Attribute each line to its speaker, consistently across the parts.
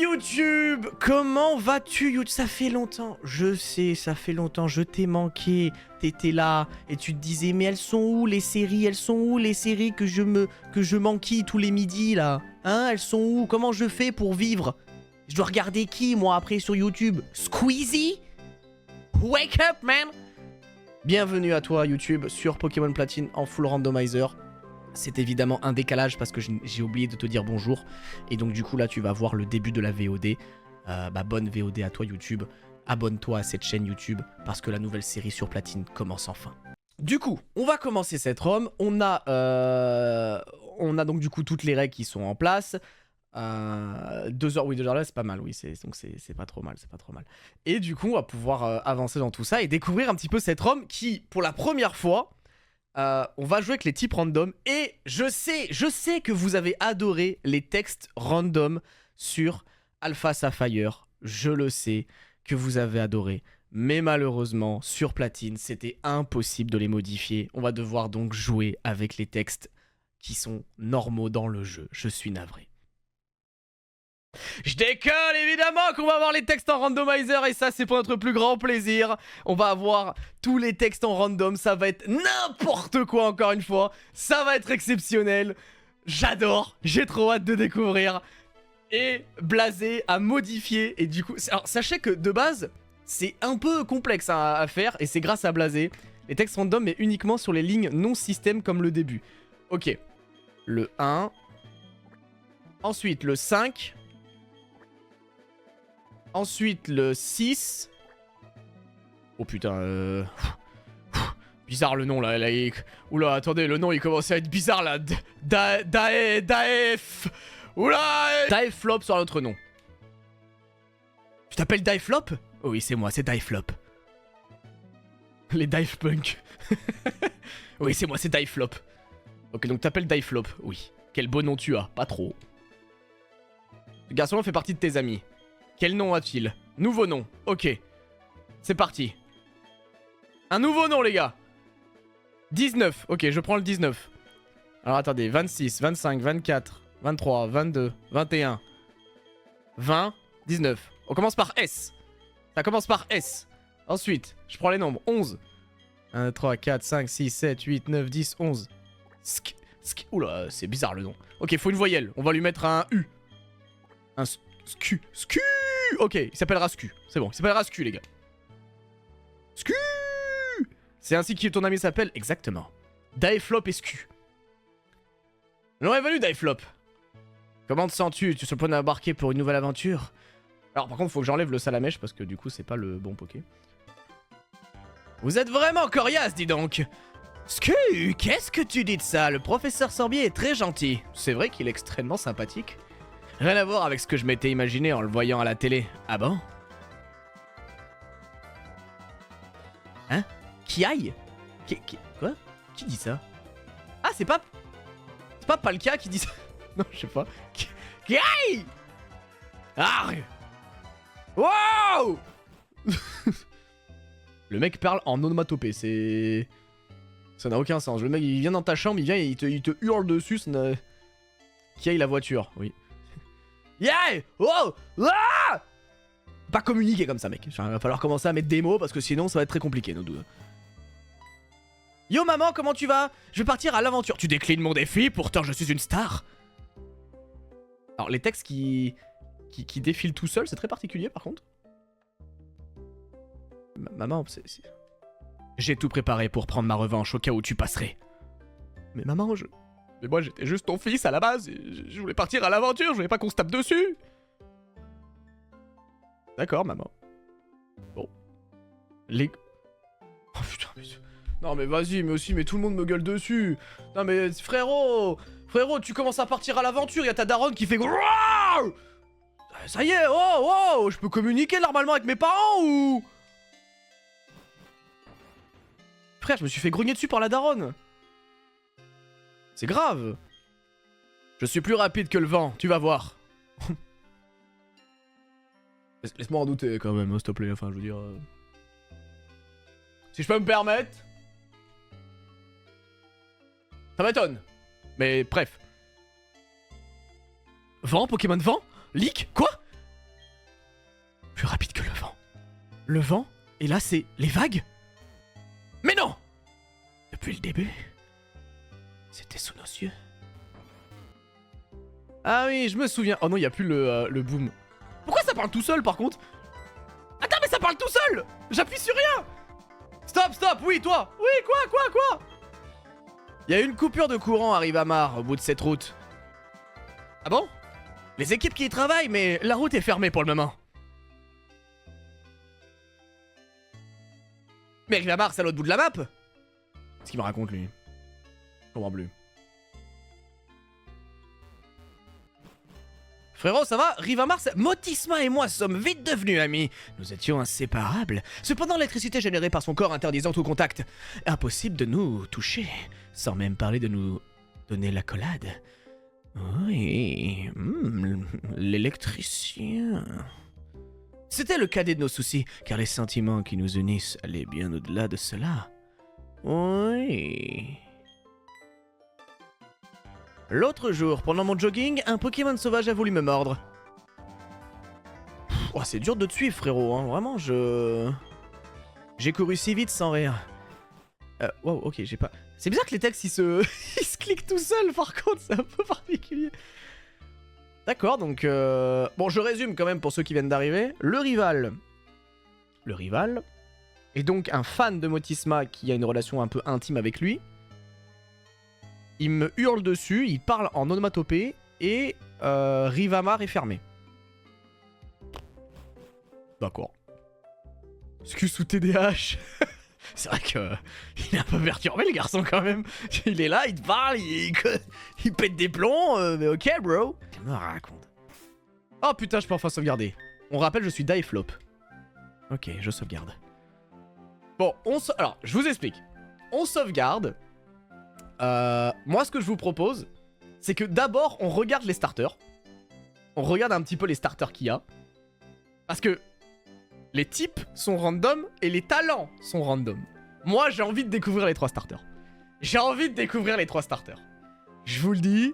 Speaker 1: YouTube, comment vas-tu YouTube? Ça fait longtemps, je sais, ça fait longtemps, je t'ai manqué, t'étais là, et tu te disais, mais elles sont où les séries? Elles sont où les séries que je manquille tous les midis là? Hein, elles sont où? Comment je fais pour vivre? Je dois regarder qui moi après sur YouTube? Squeezie? Wake up man! Bienvenue à toi YouTube sur Pokémon Platine en full randomizer. C'est évidemment un décalage parce que j'ai oublié de te dire bonjour. Et donc du coup là tu vas voir le début de la VOD. Bonne VOD à toi YouTube. Abonne-toi à cette chaîne YouTube parce que la nouvelle série sur Platine commence enfin. Du coup, on va commencer cette ROM. On a donc du coup toutes les règles qui sont en place. 2 heures, oui 2 heures là c'est pas mal, oui donc c'est pas trop mal, c'est pas trop mal. Et du coup on va pouvoir avancer dans tout ça et découvrir un petit peu cette ROM qui pour la première fois... on va jouer avec les types random et je sais que vous avez adoré les textes random sur Alpha Sapphire. Je le sais que vous avez adoré. Mais malheureusement, sur Platine, c'était impossible de les modifier. On va devoir donc jouer avec les textes qui sont normaux dans le jeu. Je suis navré. Je décolle évidemment qu'on va avoir les textes en randomizer et ça c'est pour notre plus grand plaisir. On va avoir tous les textes en random, ça va être n'importe quoi encore une fois. Ça va être exceptionnel. J'adore, j'ai trop hâte de découvrir. Et Blasé à modifier et du coup... Alors sachez que de base c'est un peu complexe à faire et c'est grâce à Blasé. Les textes random mais uniquement sur les lignes non système comme le début. Ok, le 1. Ensuite le 5. Ensuite, le 6. Oh putain, bizarre le nom là. Oula, attendez, le nom il commence à être bizarre là. Daef. Oula. Daeflop sur notre nom. Tu t'appelles Daeflop? Oh oui, c'est moi, c'est Daeflop. Les Daefpunk. Oui, c'est moi, c'est Daeflop. Ok, donc t'appelles Daeflop, oui. Quel beau nom tu as, pas trop. Ce garçon-là fait partie de tes amis. Quel nom a-t-il? Nouveau nom. Ok. C'est parti. Un nouveau nom, les gars. 19. Ok, je prends le 19. Alors, attendez. 26, 25, 24, 23, 22, 21, 20, 19. On commence par S. Ça commence par S. Ensuite, je prends les nombres. 11. 1, 3, 4, 5, 6, 7, 8, 9, 10, 11. Sk. Oula, c'est bizarre le nom. Ok, faut une voyelle. On va lui mettre un U. Un Sku. Sku. Ok, il s'appellera Sku. C'est bon, il s'appellera Sku, les gars. Sku. C'est ainsi que ton ami s'appelle? Exactement. Daeflop et Sku. Le nom est venu, Daeflop. Comment te sens-tu? Tu es sur le point d'embarquer pour une nouvelle aventure? Alors, par contre, faut que j'enlève le salamèche parce que du coup, c'est pas le bon Poké. Vous êtes vraiment coriace, dis donc. Sku, qu'est-ce que tu dis de ça? Le professeur Sorbier est très gentil. C'est vrai qu'il est extrêmement sympathique. Rien à voir avec ce que je m'étais imaginé en le voyant à la télé. Ah bon? Hein? Kiai? Quoi? Qui dit ça? Ah, c'est pas... C'est pas Palkia qui dit ça? Non, je sais pas. Kiai! Arrgh! Wow! Le mec parle en onomatopée, c'est... Ça n'a aucun sens. Le mec, il vient dans ta chambre, il vient et il te hurle dessus. Kiai la voiture, oui. Yeah! Oh! Ah! Pas communiquer comme ça, mec. Il va falloir commencer à mettre des mots parce que sinon ça va être très compliqué, nos deux. Yo maman, comment tu vas? Je vais partir à l'aventure. Tu déclines mon défi, pourtant je suis une star. Alors les textes qui défilent tout seuls, c'est très particulier par contre. Maman, j'ai tout préparé pour prendre ma revanche au cas où tu passerais. Mais maman, Mais moi j'étais juste ton fils à la base, je voulais partir à l'aventure, je voulais pas qu'on se tape dessus. D'accord maman. Bon. Oh putain mais... Non mais vas-y, mais aussi, mais tout le monde me gueule dessus. Non mais frérot, tu commences à partir à l'aventure, y'a ta daronne qui fait... Ça y est, oh, je peux communiquer normalement avec mes parents ou... Frère, je me suis fait grogner dessus par la daronne. C'est grave. Je suis plus rapide que le vent, tu vas voir. Laisse-moi en douter quand même, s'il te plaît, enfin je veux dire... Si je peux me permettre... Ça m'étonne. Mais bref. Vent, Pokémon vent? Leak? Quoi? le vent, et là c'est les vagues. Mais non! Depuis le début, c'était sous nos yeux. Ah oui, je me souviens. Oh non, il n'y a plus le boom. Pourquoi ça parle tout seul par contre? Attends, mais ça parle tout seul! J'appuie sur rien! Stop, stop, oui, toi! Oui, quoi? Il y a une coupure de courant à Rivamar au bout de cette route. Ah bon? Les équipes qui y travaillent, mais la route est fermée pour le moment. Mais Rivamar, c'est à l'autre bout de la map? Qu'est-ce qu'il me raconte, lui? Je comprends plus. Frérot, ça va? Rivamar, Motisma et moi sommes vite devenus amis. Nous étions inséparables. Cependant, l'électricité générée par son corps interdisant tout contact. Impossible de nous toucher, sans même parler de nous donner l'accolade. Oui, l'électricien. C'était le cadet de nos soucis, car les sentiments qui nous unissent allaient bien au-delà de cela. Oui. L'autre jour, pendant mon jogging, un Pokémon sauvage a voulu me mordre. Oh, c'est dur de te suivre, frérot, hein. Vraiment, j'ai couru si vite sans rire. Wow, ok, j'ai pas... C'est bizarre que les textes, ils se cliquent tout seuls, par contre, c'est un peu particulier. D'accord, donc... Bon, je résume quand même pour ceux qui viennent d'arriver. Le rival est donc un fan de Motisma qui a une relation un peu intime avec lui. Il me hurle dessus, il parle en onomatopée et Rivamar est fermé. D'accord. Excuse sous TDAH. C'est vrai que il est un peu perturbé le garçon quand même. Il est là, il te parle, il pète des plombs, mais ok bro. Il me raconte. Oh putain, je peux enfin sauvegarder. On rappelle, je suis Diflop. Ok, je sauvegarde. Bon, alors, je vous explique. On sauvegarde. Moi, ce que je vous propose, c'est que d'abord, on regarde les starters. On regarde un petit peu les starters qu'il y a. Parce que les types sont random et les talents sont random. Moi, j'ai envie de découvrir les 3 starters. Je vous le dis,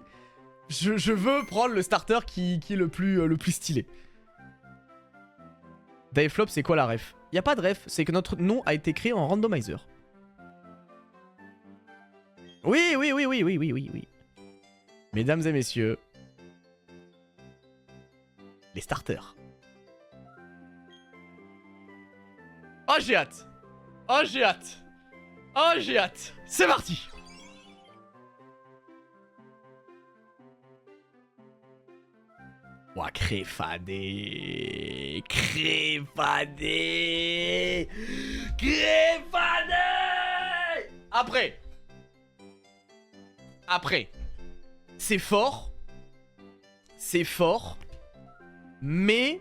Speaker 1: je veux prendre le starter qui est le plus stylé. Diflop, c'est quoi la ref? Il n'y a pas de ref, c'est que notre nom a été créé en randomizer. Oui. Mesdames et messieurs, les starters. Oh, j'ai hâte. C'est parti. Ouah, Créfadé. Après. C'est fort, mais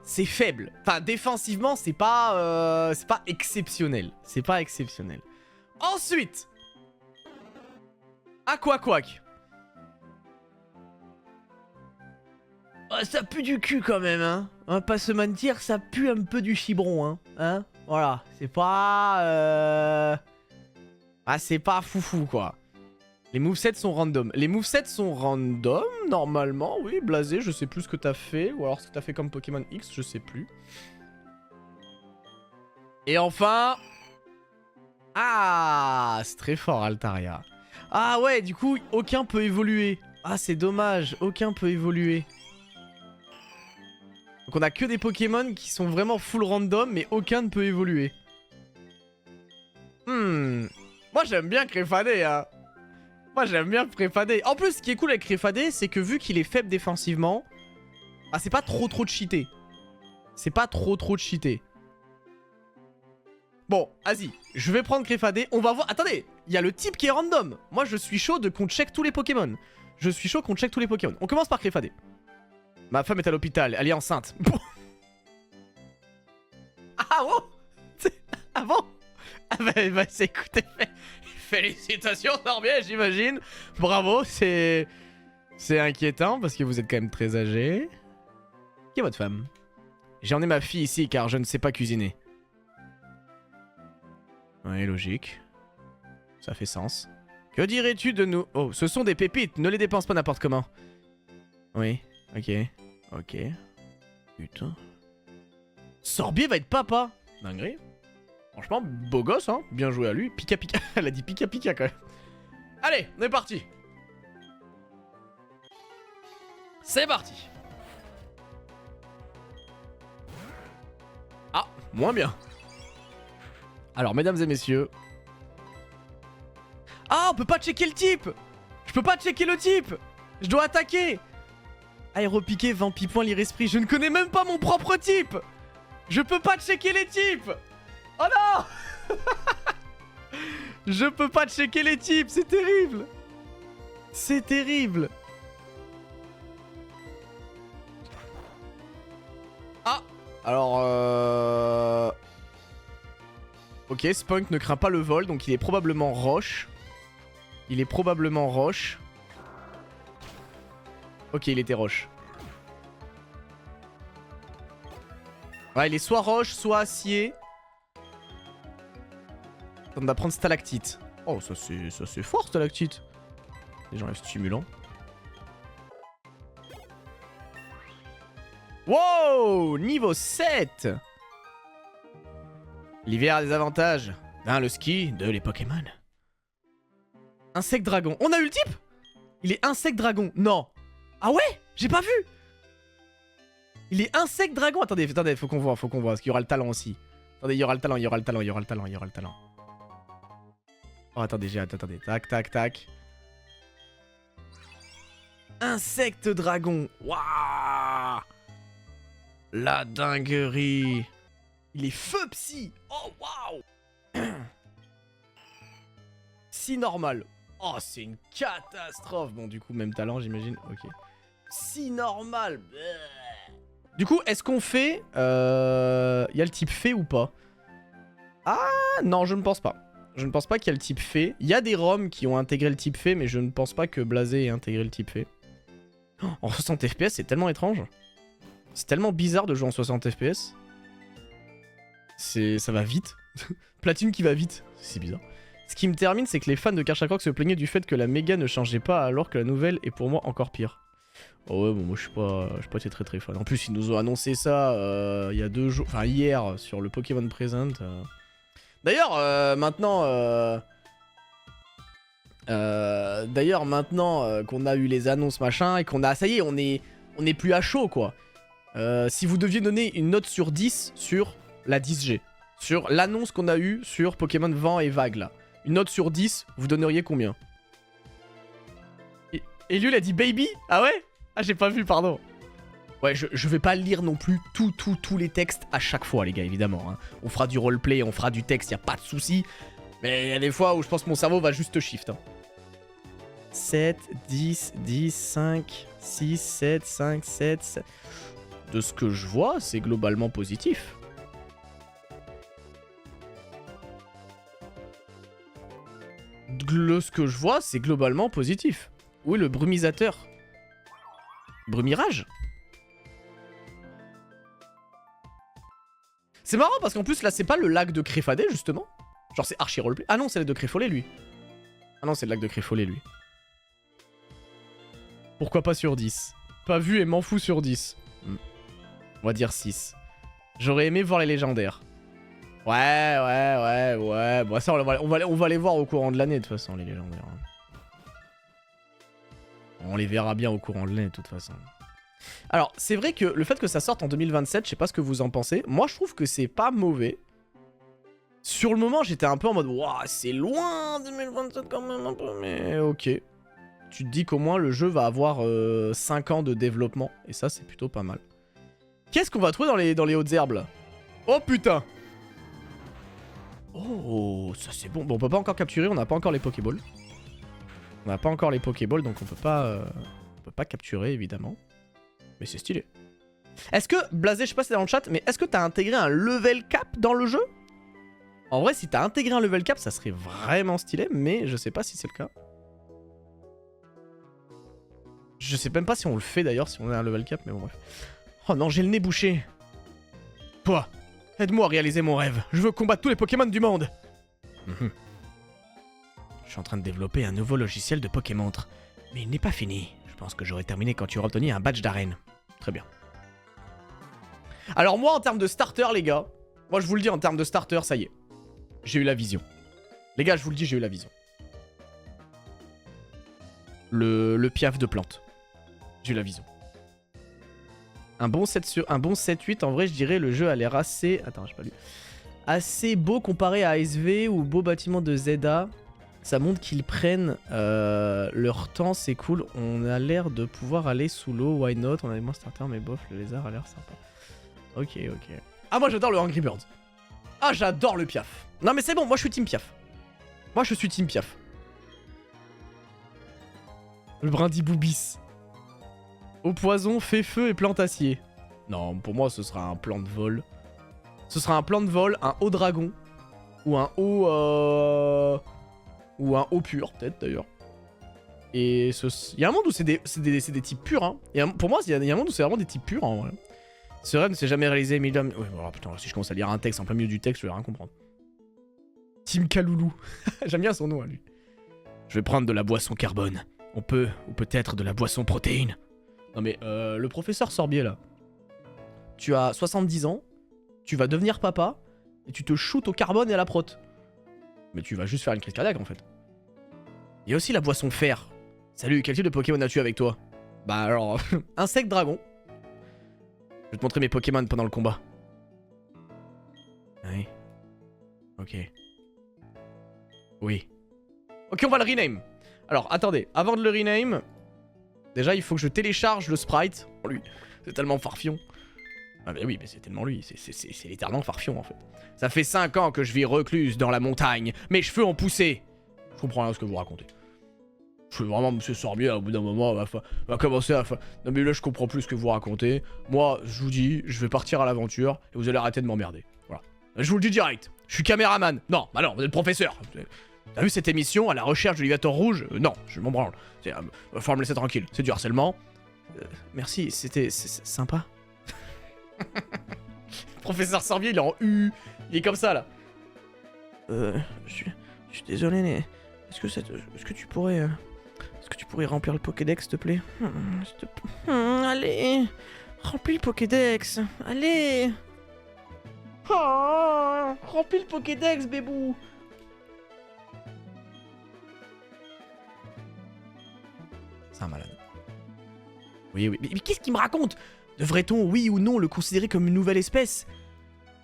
Speaker 1: c'est faible. Enfin, défensivement, c'est pas exceptionnel. Ensuite, Aquaquack. Oh, ça pue du cul quand même, hein. On va pas se mentir, ça pue un peu du chibron, hein. Voilà, c'est pas... Ah, c'est pas foufou, quoi. Les movesets sont random. Normalement, oui. Blasé, je sais plus ce que t'as fait. Ou alors ce que t'as fait comme Pokémon X, je sais plus. Et enfin... Ah, c'est très fort, Altaria. Ah ouais, du coup, aucun peut évoluer. Ah, c'est dommage, aucun peut évoluer. Donc on a que des Pokémon qui sont vraiment full random, mais aucun ne peut évoluer. Moi, j'aime bien Créfadé, hein. En plus, ce qui est cool avec Créfadé, c'est que vu qu'il est faible défensivement, ah, c'est pas trop cheaté. Bon, vas-y, je vais prendre Créfadé. On va voir. Attendez, il y a le type qui est random. Moi, je suis chaud qu'on check tous les Pokémon. On commence par Créfadé. Ma femme est à l'hôpital, elle est enceinte. Ah bon? Ah bon? Ah bah écoutez, félicitations, Sorbier, j'imagine. Bravo, c'est inquiétant parce que vous êtes quand même très âgé. Qui est votre femme? J'ai emmené ma fille ici car je ne sais pas cuisiner. Ouais, logique. Ça fait sens. Que dirais-tu de nous? Oh, ce sont des pépites, ne les dépense pas n'importe comment. Oui, ok. Putain. Sorbier va être papa. Dinguerie. Franchement, beau gosse, hein. Bien joué à lui. Pika pika. Elle a dit pika pika quand même. Allez, on est parti. C'est parti. Ah, moins bien. Alors, mesdames et messieurs. Ah, on peut pas checker le type. Je peux pas checker le type. Je dois attaquer. Aéropiqué, vampipoint, lire esprit. Je ne connais même pas mon propre type. Je peux pas checker les types. Oh non. Je peux pas checker les types. C'est terrible. C'est terrible. Ah. Alors ok, Spunk ne craint pas le vol, donc il est probablement roche. Il est probablement roche. Ok, il était roche. Ouais, il est soit roche, soit acier. On va prendre stalactite. Oh, ça c'est fort, stalactite. Et j'enlève stimulant. Wow, niveau 7. L'hiver a des avantages. 1, le ski. 2, les Pokémon. Insecte dragon. On a eu le type. Il est insecte dragon. Non. Ah ouais. J'ai pas vu. Il est insecte dragon. Attendez, faut qu'on voit. Parce qu'il y aura le talent aussi. Attendez, il y aura le talent. Oh, attendez, attendez. Tac, tac, tac. Insecte dragon. Waouh. La dinguerie. Il est feu psy. Oh, waouh. Si normal. Oh, c'est une catastrophe. Bon, du coup, même talent, j'imagine. Ok. Si normal. Du coup, est-ce qu'on fait... y a le type fée ou pas? Ah, non, je ne pense pas. Je ne pense pas qu'il y a le type fée. Il y a des ROM qui ont intégré le type fée, mais je ne pense pas que Blasé ait intégré le type fée. Oh, en 60 FPS, c'est tellement étrange. C'est tellement bizarre de jouer en 60 FPS. Ça va vite. Platine qui va vite. C'est bizarre. Ce qui me termine, c'est que les fans de Karchakroc se plaignaient du fait que la méga ne changeait pas alors que la nouvelle est pour moi encore pire. Oh ouais, bon, moi je suis pas très très fan. En plus, ils nous ont annoncé ça il y a 2 jours, enfin hier, sur le Pokémon Present. D'ailleurs, maintenant... qu'on a eu les annonces machin et qu'on a... Ça y est, on est plus à chaud quoi. Si vous deviez donner une note sur 10 sur la 10G, sur l'annonce qu'on a eue sur Pokémon Vent et Vague là, une note sur 10, vous donneriez combien? Et lui il a dit baby? Ah ouais? Ah j'ai pas vu, pardon. Ouais, je vais pas lire non plus tous les textes à chaque fois les gars, évidemment. Hein. On fera du roleplay, on fera du texte, y a pas de souci. Mais il y a des fois où je pense que mon cerveau va juste shift. Hein. 7, 10, 10, 5, 6, 7, 5, 7, 7... De ce que je vois, c'est globalement positif. De ce que je vois, c'est globalement positif. Oui, le brumisateur. Brumirage. C'est marrant parce qu'en plus, là, c'est pas le lac de Créfadé, justement. Genre, c'est archi roleplay. Ah non, c'est le lac de Créfollet, lui. Ah non, c'est le lac de Créfollet, lui. Pourquoi pas sur 10? Pas vu et m'en fous sur 10. On va dire 6. J'aurais aimé voir les légendaires. Ouais. Bon, ça, on va les voir au courant de l'année, de toute façon, les légendaires. On les verra bien au courant de l'année, de toute façon. Alors, c'est vrai que le fait que ça sorte en 2027, je sais pas ce que vous en pensez. Moi, je trouve que c'est pas mauvais. Sur le moment, j'étais un peu en mode, waouh, c'est loin 2027 quand même un peu, mais ok. Tu te dis qu'au moins, le jeu va avoir 5 ans de développement. Et ça, c'est plutôt pas mal. Qu'est-ce qu'on va trouver dans les hautes herbes là? Oh putain! Oh, ça c'est bon. Bon, on peut pas encore capturer, on n'a pas encore les Pokéballs. On n'a pas encore les Pokéballs, donc on peut pas capturer évidemment. Mais c'est stylé. Est-ce que, Blasé, je sais pas si c'est dans le chat, mais est-ce que t'as intégré un level cap dans le jeu? En vrai, si t'as intégré un level cap, ça serait vraiment stylé, mais je sais pas si c'est le cas. Je sais même pas si on le fait d'ailleurs, si on a un level cap, mais bon bref. Oh non, j'ai le nez bouché. Toi, aide-moi à réaliser mon rêve. Je veux combattre tous les Pokémon du monde. Je suis en train de développer un nouveau logiciel de Pokémontre. Mais il n'est pas fini. Je pense que j'aurai terminé quand tu auras obtenu un badge d'arène. Très bien. Alors moi, en termes de starter, les gars, moi je vous le dis, en termes de starter, ça y est. J'ai eu la vision. Les gars, je vous le dis, j'ai eu la vision. Le piaf de plante. J'ai eu la vision. Un bon 7/8, en vrai, je dirais, le jeu a l'air assez... Attends, j'ai pas lu. Assez beau comparé à ASV ou beau bâtiment de ZA. Ça montre qu'ils prennent leur temps, c'est cool. On a l'air de pouvoir aller sous l'eau, why not? On avait moins starter, mais bof, le lézard a l'air sympa. Ok, ok. Ah, moi j'adore le Angry Birds. Ah, j'adore le piaf. Non, mais c'est bon, moi je suis team piaf. Moi je suis team piaf. Le brindis boubis. Au poison, fait feu et plante acier. Non, pour moi ce sera un plan de vol. Ce sera un plan de vol, un haut dragon. Ou un haut... Ou un haut pur, peut-être d'ailleurs. Et il y a un monde où c'est des types purs. Hein. Pour moi, il y a un monde où c'est vraiment des types purs en vrai. Ce rêve ne s'est jamais réalisé, mais il a... Ouais, bon, putain, si je commence à lire un texte en plein milieu du texte, je vais rien comprendre. Team Kaloulou. J'aime bien son nom à lui. Je vais prendre de la boisson carbone. On peut, ou peut-être de la boisson protéine. Non mais, le professeur Sorbier là. Tu as 70 ans, tu vas devenir papa, et tu te shootes au carbone et à la prot. Mais tu vas juste faire une crise cardiaque en fait. Il y a aussi la boisson fer. Salut, quel type de Pokémon as-tu avec toi? Bah alors, insecte dragon. Je vais te montrer mes Pokémon pendant le combat. Oui. Ok. Oui. Ok, on va le rename. Alors, attendez, avant de le rename, déjà il faut que je télécharge le sprite. Oh, lui, c'est tellement farfion. Ah bah oui, mais c'est tellement lui, c'est littéralement farfion en fait. Ça fait 5 ans que je vis recluse dans la montagne, mes cheveux ont poussé. Je comprends rien à ce que vous racontez. Je suis vraiment monsieur Sorbier, au bout d'un moment, va commencer à... Non mais là, je comprends plus ce que vous racontez. Moi, je vous dis, je vais partir à l'aventure, et vous allez arrêter de m'emmerder. Voilà. Je vous le dis direct, je suis caméraman. Non, bah non, vous êtes professeur. T'as vu cette émission, à la recherche de l'Alligator rouge? Non, je m'en branle. Va falloir me laisser tranquille, c'est du harcèlement. Merci, c'était sympa. Professeur Sorbier, il est en U. Il est comme ça, là. Je suis désolé, mais... Est-ce que tu pourrais... Est-ce que tu pourrais remplir le Pokédex, s'il te plaît? Allez. Remplis le Pokédex. Allez. Oh, remplis le Pokédex, bébou. C'est un malade. Oui, oui. Mais qu'est-ce qu'il me raconte? Devrait-on, oui ou non, le considérer comme une nouvelle espèce?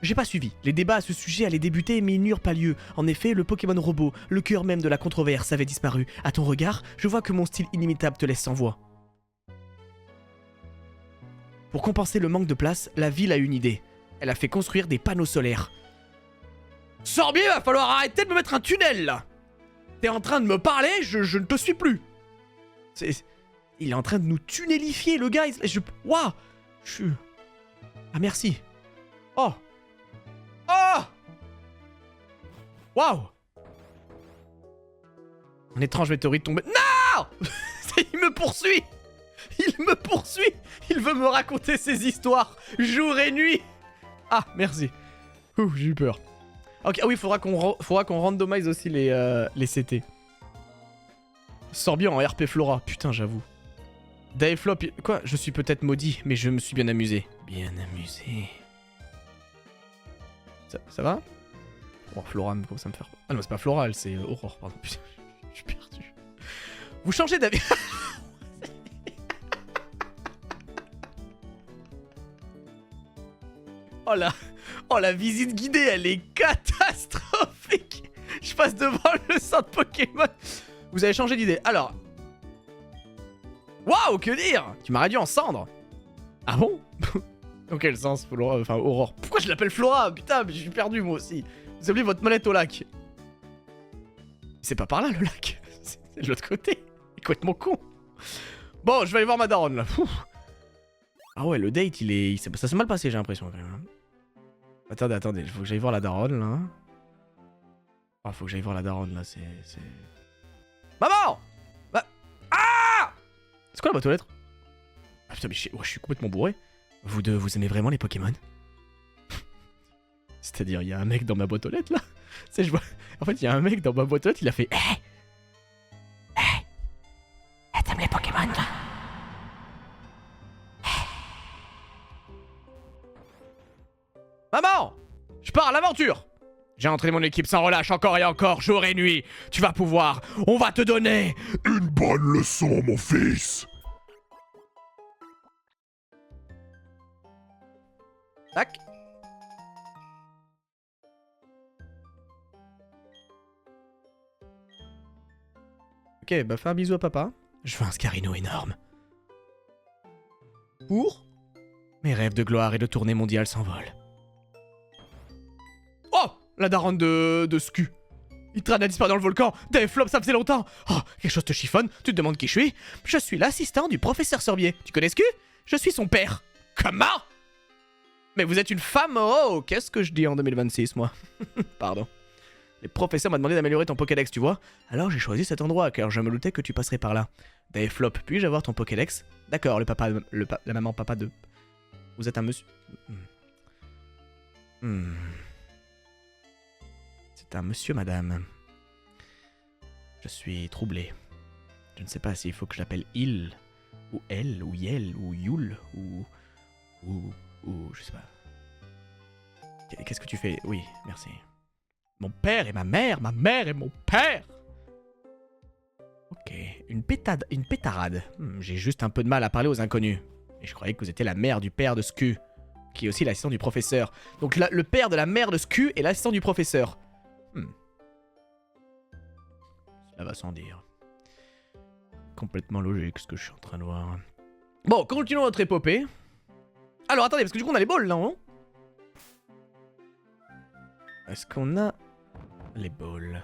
Speaker 1: J'ai pas suivi. Les débats à ce sujet allaient débuter, mais ils n'eurent pas lieu. En effet, le Pokémon robot, le cœur même de la controverse, avait disparu. À ton regard, je vois que mon style inimitable te laisse sans voix. Pour compenser le manque de place, la ville a une idée. Elle a fait construire des panneaux solaires. Sorbier, va falloir arrêter de me mettre un tunnel, là. T'es en train de me parler, je ne te suis plus. Il est en train de nous tunnelifier, le gars. Waouh. Ah, merci. Oh. Oh. Waouh. Un étrange météorite tombé. Non. Il me poursuit. Il me poursuit. Il veut me raconter ses histoires jour et nuit. Ah, merci. Ouh, j'ai eu peur. Ok, ah oui, faudra qu'on randomise aussi les CT. Sorbier en RP Flora. Putain, j'avoue. Daeflop, quoi? Je suis peut-être maudit, mais je me suis bien amusé. Bien amusé. Ça va? Oh, Flora, comment ça me fait... Ah non, c'est pas Floral, c'est Aurore, pardon. Putain, je suis perdu. Vous changez d'avis. Oh la visite guidée, elle est catastrophique. Je passe devant le centre Pokémon. Vous avez changé d'idée. Alors... Waouh, que dire? Tu m'as réduit en cendres. Ah bon? Dans quel sens, Flora? Enfin, Aurore. Pourquoi je l'appelle Flora? Putain, mais je suis perdu moi aussi. Vous avez oublié votre manette au lac. C'est pas par là le lac. C'est de l'autre côté. Il est complètement con. Bon, je vais aller voir ma daronne là. Ah ouais, le date, ça s'est mal passé, j'ai l'impression quand même. Attendez, il faut que j'aille voir la daronne là. Ah, faut que j'aille voir la daronne là, c'est... Maman! Ah! C'est quoi la boîte aux lettres? Ah putain, mais je suis complètement bourré. Vous deux, vous aimez vraiment les Pokémon? C'est-à-dire, il y a un mec dans ma boîte aux lettres là. Tu sais, je vois... En fait, il y a un mec dans ma boîte aux lettres, il a fait... T'aimes les Pokémon toi? Maman! Je pars à l'aventure! J'ai entraîné mon équipe sans relâche encore et encore, jour et nuit. Tu vas pouvoir. On va te donner
Speaker 2: une bonne leçon, mon fils.
Speaker 1: Tac. Ok, bah fais un bisou à papa. Je veux un Scarino énorme. Pour mes rêves de gloire et de tournée mondiale s'envolent. Oh! La daronne de Sku. Itran a disparu dans le volcan. Dave-Flop, ça faisait longtemps. Oh, quelque chose te chiffonne. Tu te demandes qui je suis? Je suis l'assistant du professeur Sorbier. Tu connais Sku? Je suis son père. Comment? Mais vous êtes une femme? Oh, qu'est-ce que je dis en 2026, moi? Pardon. Les professeurs m'ont demandé d'améliorer ton Pokédex, tu vois? Alors j'ai choisi cet endroit, car je me doutais que tu passerais par là. Dave-Flop, puis-je avoir ton Pokédex? D'accord, la maman, papa de... Vous êtes un monsieur... C'est un monsieur, madame. Je suis troublé. Je ne sais pas s'il faut que je l'appelle il, ou elle, ou yel, ou yul, ou je sais pas. Qu'est-ce que tu fais? Oui, merci. Mon père et ma mère et mon père. Ok, une pétarade. J'ai juste un peu de mal à parler aux inconnus. Et je croyais que vous étiez la mère du père de Sku, qui est aussi l'assistant du professeur. Donc le père de la mère de Sku est l'assistant du professeur. Cela va sans dire. Complètement logique ce que je suis en train de voir. Bon, continuons notre épopée. Alors attendez, parce que du coup on a les balls là, non? Est-ce qu'on a les balls?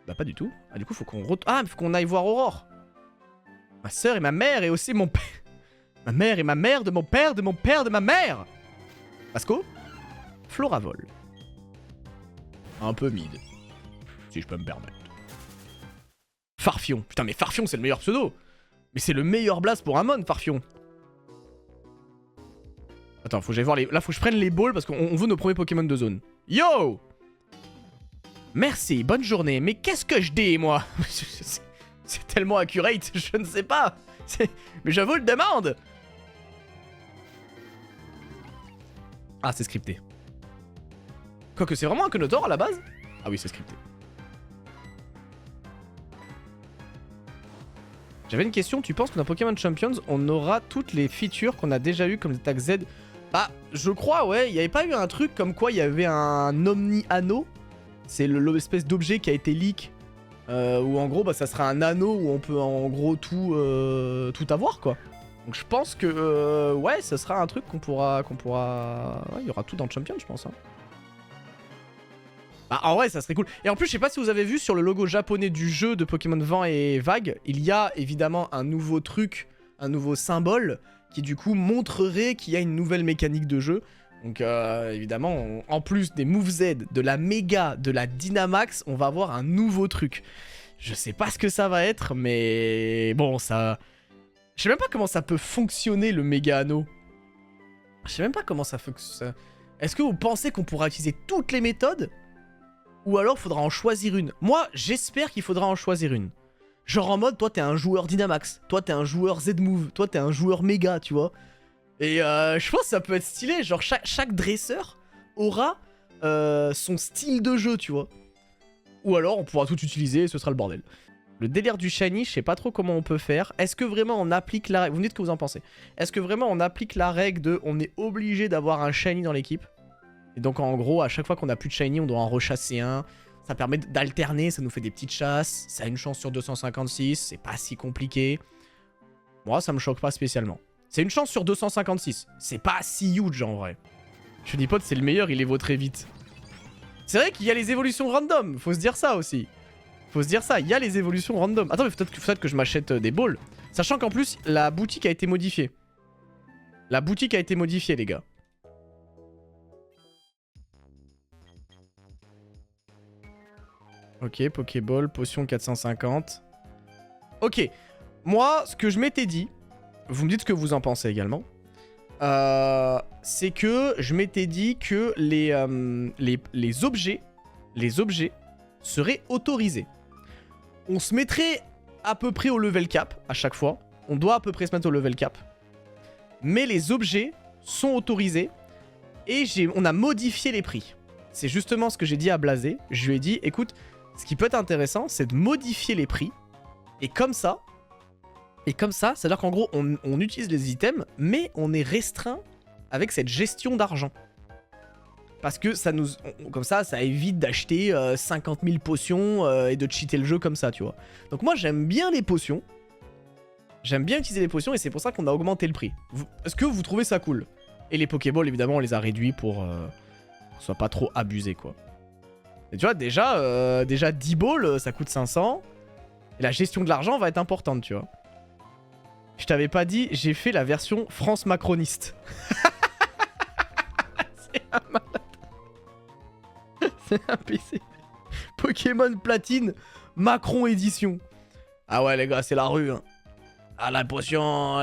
Speaker 1: Bah pas du tout. Ah du coup faut qu'on faut qu'on aille voir Aurore. Ma soeur et ma mère et aussi mon père. Ma mère et ma mère de mon père, de mon père, de ma mère. Pasco? Floravol. Un peu mid. Si je peux me permettre. Farfion. Putain mais Farfion c'est le meilleur pseudo. Mais c'est le meilleur blast pour un mon, Farfion. Attends, faut que j'aille voir les... Là faut que je prenne les balls parce qu'on veut nos premiers Pokémon de zone. Yo! Merci, bonne journée. Mais qu'est-ce que je dis, moi? C'est tellement accurate, je ne sais pas. Mais je vous le demande. Ah, c'est scripté. Quoique c'est vraiment un Conotor à la base? Ah oui, c'est scripté. J'avais une question, tu penses que dans Pokémon Champions, on aura toutes les features qu'on a déjà eues comme des tags Z? Bah, je crois, ouais. Il n'y avait pas eu un truc comme quoi il y avait un Omni-Anneau? C'est l'espèce d'objet qui a été leak. Où en gros, bah, ça sera un anneau où on peut en gros tout avoir, quoi. Donc je pense que, ouais, ça sera un truc qu'on pourra... Ouais, il y aura tout dans le Champion, je pense. Hein. Bah, en vrai, ça serait cool. Et en plus, je sais pas si vous avez vu sur le logo japonais du jeu de Pokémon Vent et Vague, il y a évidemment un nouveau truc, un nouveau symbole, qui du coup montrerait qu'il y a une nouvelle mécanique de jeu. Donc évidemment, en plus des moveZ, de la Méga, de la Dynamax, on va avoir un nouveau truc. Je sais pas ce que ça va être, mais bon, ça... Je sais même pas comment ça peut fonctionner le Méga Anneau. Je sais même pas comment ça fonctionne. Est-ce que vous pensez qu'on pourra utiliser toutes les méthodes? Ou alors faudra en choisir une? Moi, j'espère qu'il faudra en choisir une. Genre en mode, toi t'es un joueur Dynamax, toi t'es un joueur Z-Move, toi t'es un joueur Méga, tu vois. Et je pense que ça peut être stylé, genre chaque dresseur aura son style de jeu, tu vois. Ou alors on pourra tout utiliser et ce sera le bordel. Le délire du shiny, je sais pas trop comment on peut faire. Est-ce que vraiment on applique la règle... Vous me dites ce que vous en pensez. Est-ce que vraiment on applique la règle de on est obligé d'avoir un shiny dans l'équipe? Et donc en gros, à chaque fois qu'on a plus de shiny, on doit en rechasser un. Ça permet d'alterner, ça nous fait des petites chasses. Ça a une chance sur 256, c'est pas si compliqué. Moi, ça me choque pas spécialement. C'est une chance sur 256. C'est pas si huge en vrai. Je dis pote, c'est le meilleur, il évolue très vite. C'est vrai qu'il y a les évolutions random, faut se dire ça aussi. Faut se dire ça, il y a les évolutions random. Attends, mais peut-être que je m'achète des balls. Sachant qu'en plus, la boutique a été modifiée. La boutique a été modifiée, les gars. Ok, Pokéball, potion 450. Ok, moi, ce que je m'étais dit... Vous me dites ce que vous en pensez également. C'est que je m'étais dit que les objets seraient autorisés. On se mettrait à peu près au level cap à chaque fois. On doit à peu près se mettre au level cap. Mais les objets sont autorisés Et on a modifié les prix. C'est justement ce que j'ai dit à Blasé. Je lui ai dit, écoute, ce qui peut être intéressant, c'est de modifier les prix. Et comme ça, c'est-à-dire qu'en gros, on utilise les items, mais on est restreint avec cette gestion d'argent. Parce que ça nous, comme ça évite d'acheter 50 000 potions et de cheater le jeu comme ça, tu vois. Donc moi, j'aime bien les potions. J'aime bien utiliser les potions et c'est pour ça qu'on a augmenté le prix. Est-ce que vous trouvez ça cool? Et les Pokéballs, évidemment, on les a réduits pour que ce soit pas trop abusé, quoi. Et tu vois, déjà 10 balls, ça coûte 500. Et la gestion de l'argent va être importante, tu vois. Je t'avais pas dit, j'ai fait la version France macroniste. C'est un malade. C'est un PC. Pokémon Platine, Macron édition. Ah ouais, les gars, c'est la rue, hein. Ah,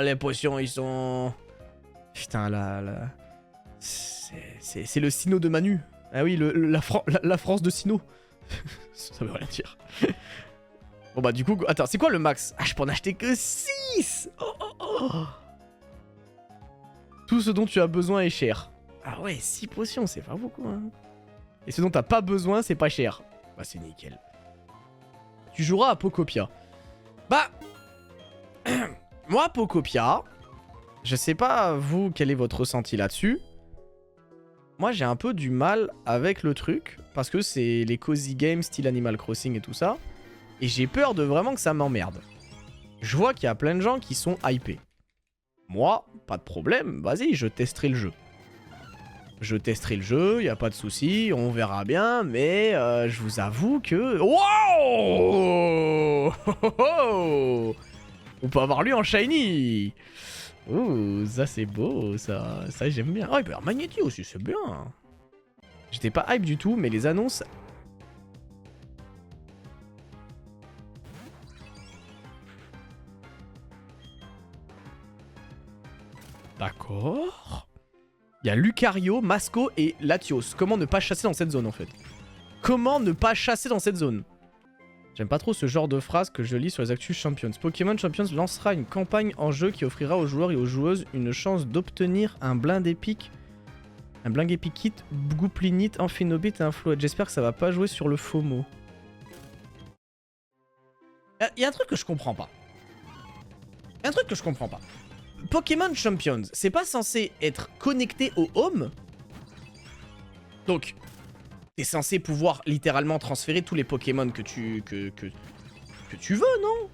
Speaker 1: les potions, ils sont... Putain, là... C'est le Sino de Manu. Ah oui, la France de Sino. Ça veut rien dire. Bon bah du coup, attends, c'est quoi le max? Ah, je peux en acheter que 6. Tout ce dont tu as besoin est cher. Ah ouais, 6 potions, c'est pas beaucoup, hein. Et ce dont t'as pas besoin, c'est pas cher. Bah c'est nickel. Tu joueras à Pokopia. Bah... Moi, Pokopia... Je sais pas, vous, quel est votre ressenti là-dessus. Moi, j'ai un peu du mal avec le truc. Parce que c'est les cozy games, style Animal Crossing et tout ça. Et j'ai peur de vraiment que ça m'emmerde. Je vois qu'il y a plein de gens qui sont hypés. Moi, pas de problème. Vas-y, je testerai le jeu. Je testerai le jeu, y a pas de souci, on verra bien, mais je vous avoue que... Wow. On peut avoir lui en shiny. Ouh, ça c'est beau, ça j'aime bien. Oh, il peut y avoir Magnéti aussi, c'est bien. J'étais pas hype du tout, mais les annonces... D'accord. Il y a Lucario, Masco et Latios. Comment ne pas chasser dans cette zone en fait? Comment ne pas chasser dans cette zone? J'aime pas trop ce genre de phrase que je lis sur les actus Champions. Pokémon Champions lancera une campagne en jeu qui offrira aux joueurs et aux joueuses une chance d'obtenir un blind épique. Un blind épique kit, Gouplinite, Amphinobit et un Float. J'espère que ça va pas jouer sur le FOMO. Il y a un truc que je comprends pas. Pokémon Champions, c'est pas censé être connecté au home? Donc, t'es censé pouvoir littéralement transférer tous les Pokémon que tu veux, non?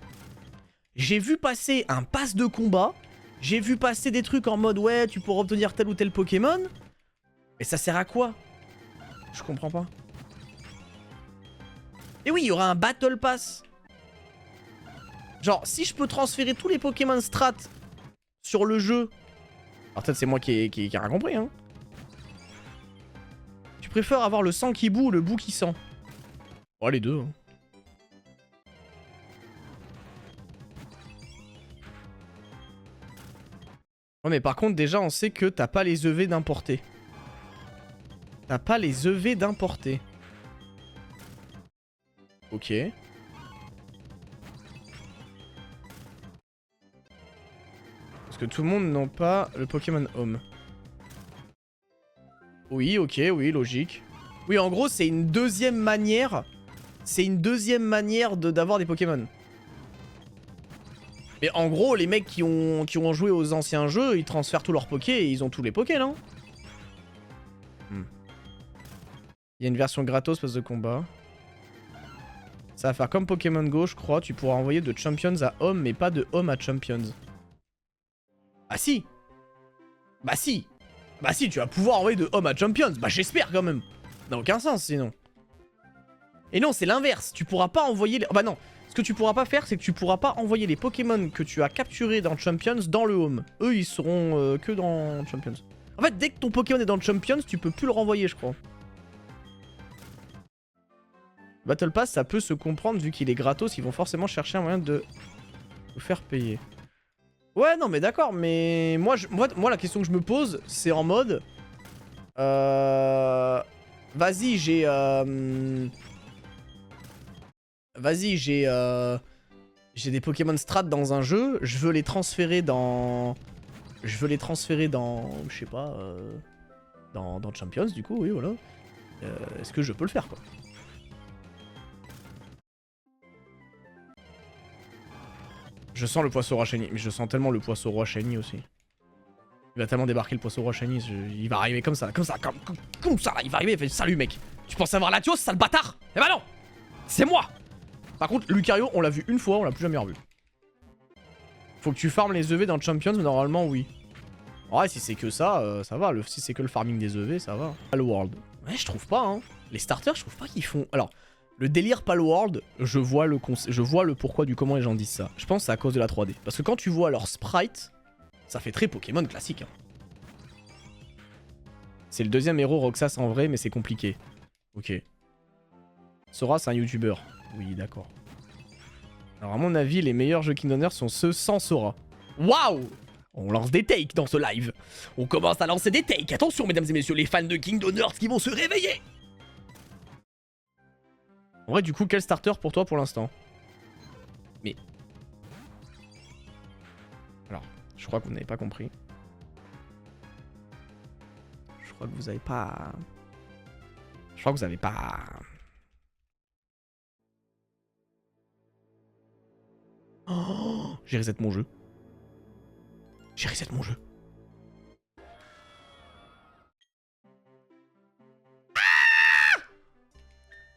Speaker 1: J'ai vu passer un pass de combat, j'ai vu passer des trucs en mode ouais, tu pourras obtenir tel ou tel Pokémon. Mais ça sert à quoi? Je comprends pas. Et oui, il y aura un Battle Pass. Genre, si je peux transférer tous les Pokémon Strat sur le jeu... Alors peut-être c'est moi qui ai rien compris, hein. Tu préfères avoir le sang qui boue ou le bout qui sent? Oh, les deux, hein. Ouais, mais par contre, déjà, on sait que t'as pas les EV d'importer. T'as pas les EV d'importer. Ok. Parce que tout le monde n'a pas le Pokémon Home. Oui, ok, oui, logique. Oui, en gros, c'est une deuxième manière. C'est une deuxième manière d'avoir des Pokémon. Mais en gros, les mecs qui ont joué aux anciens jeux, ils transfèrent tous leurs Pokés et ils ont tous les Pokés, non? Il y a une version gratos passe de combat. Ça va faire comme Pokémon Go, je crois. Tu pourras envoyer de Champions à Home, mais pas de Home à Champions. Ah si. Bah si. Bah si, tu vas pouvoir envoyer de Home à Champions. Bah j'espère quand même. Ça n'a aucun sens sinon. Et non, c'est l'inverse. Tu pourras pas envoyer les... Bah non. Ce que tu pourras pas faire, c'est que tu pourras pas envoyer les Pokémon que tu as capturés dans Champions dans le Home. Eux, ils seront que dans Champions. En fait, dès que ton Pokémon est dans Champions, tu peux plus le renvoyer, je crois. Battle Pass, ça peut se comprendre vu qu'il est gratos. Ils vont forcément chercher un moyen de vous faire payer. Ouais, non, mais d'accord, mais moi, la question que je me pose, c'est en mode... Vas-y, j'ai... Vas-y, j'ai des Pokémon Strat dans un jeu, je veux les transférer dans... Je sais pas... dans Champions, du coup, oui, voilà. Est-ce que je peux le faire, quoi? Je sens le poisson roi shiny, mais je sens tellement le poisson roi shiny aussi. Il va tellement débarquer le poisson roi shiny, il va arriver comme ça, là, comme ça, là, il va arriver, il fait salut mec. Tu penses avoir Latios, sale bâtard? Eh bah non! C'est moi! Par contre, Lucario, on l'a vu une fois, on l'a plus jamais revu. Faut que tu farmes les EV dans Champions, mais normalement, oui. Ouais, si c'est que ça, ça va. Si c'est que le farming des EV, ça va. Palworld. Ouais, je trouve pas, hein. Les starters, je trouve pas qu'ils font... Alors, le délire Palworld, je vois le pourquoi du comment les gens disent ça. Je pense que c'est à cause de la 3D. Parce que quand tu vois leur sprite, ça fait très Pokémon classique. Hein. C'est le deuxième héros Roxas en vrai, mais c'est compliqué. Ok. Sora, c'est un YouTuber. Oui, d'accord. Alors, à mon avis, les meilleurs jeux Kingdom Hearts sont ceux sans Sora. Waouh! On lance des takes dans ce live. On commence à lancer des takes. Attention, mesdames et messieurs, les fans de Kingdom Hearts qui vont se réveiller. En vrai, du coup, quel starter pour toi pour l'instant? Mais... Alors, je crois que vous n'avez pas compris. Je crois que vous avez pas... Je crois que vous avez pas... Oh, j'ai reset mon jeu. J'ai reset mon jeu.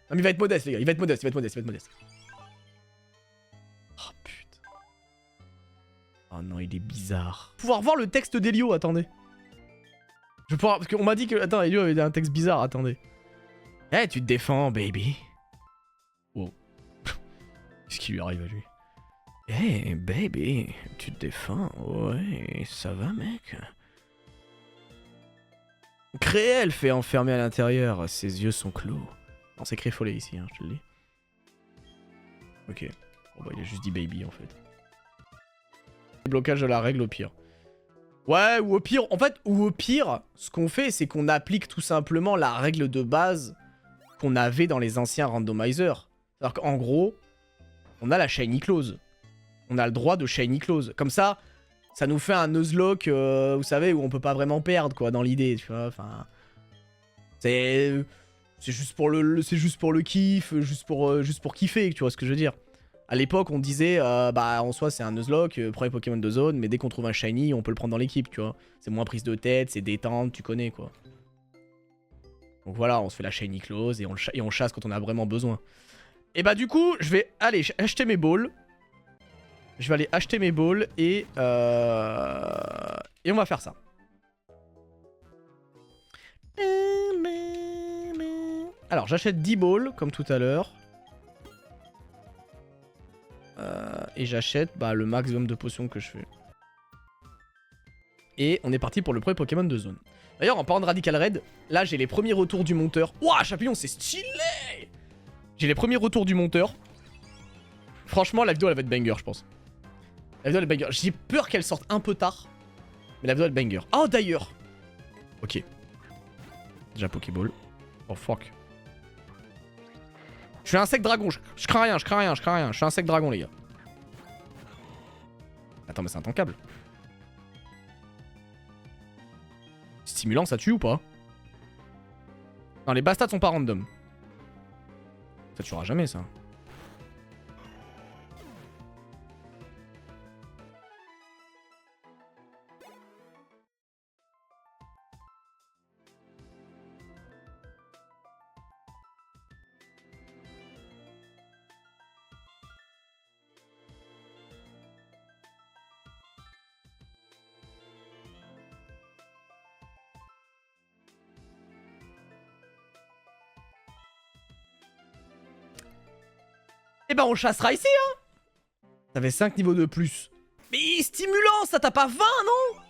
Speaker 1: Non mais il va être modeste les gars, il va être modeste, il va être modeste, il va être modeste. Oh putain. Oh non, il est bizarre. Pouvoir voir le texte d'Elio, attendez. Je vais pouvoir... Parce qu'on m'a dit que... Attends, Elio avait un texte bizarre, attendez. Eh, tu te défends, baby. Wow. Qu'est-ce qui lui arrive à lui? Eh, baby, tu te défends? Ouais, ça va, mec? Créel fait enfermer à l'intérieur, ses yeux sont clos. Non, c'est Créfollet ici, hein, je te le dis. Ok. Bon bah, il a juste dit baby, en fait. Blocage de la règle, au pire. Ouais, ou au pire, en fait, ou au pire, ce qu'on fait, c'est qu'on applique tout simplement la règle de base qu'on avait dans les anciens randomizers. C'est-à-dire qu'en gros, on a la shiny close. On a le droit de shiny close. Comme ça, ça nous fait un Nuzlocke, vous savez, où on peut pas vraiment perdre, quoi, dans l'idée, tu vois, enfin... C'est juste pour le kiff, juste pour kiffer, tu vois ce que je veux dire. À l'époque, on disait, bah en soi c'est un Nuzlocke, premier Pokémon de zone, mais dès qu'on trouve un shiny, on peut le prendre dans l'équipe, tu vois. C'est moins prise de tête, c'est détente, tu connais quoi. Donc voilà, on se fait la shiny close et on chasse quand on a vraiment besoin. Et bah du coup, je vais aller acheter mes balls. Je vais aller acheter mes balls et on va faire ça. Alors, j'achète 10 balls, comme tout à l'heure. Et j'achète le maximum de potions que je fais. Et on est parti pour le premier Pokémon de zone. D'ailleurs, en parlant de Radical Red, là, j'ai les premiers retours du monteur. Ouah, Chapillon, c'est stylé! J'ai les premiers retours du monteur. Franchement, la vidéo, elle va être banger, je pense. La vidéo, elle est banger. J'ai peur qu'elle sorte un peu tard. Mais la vidéo, elle est banger. Oh, d'ailleurs! Ok. Déjà Pokéball. Oh, fuck. Je suis un sec dragon, je crains rien, je crains rien, je crains rien. Je suis un sec dragon, les gars. Attends, mais c'est intankable. Stimulant, ça tue ou pas? Non, les bastats sont pas random. Ça tuera jamais, ça. Eh ben on chassera ici, hein. T'avais 5 niveaux de plus. Mais stimulant, ça t'a pas 20, non?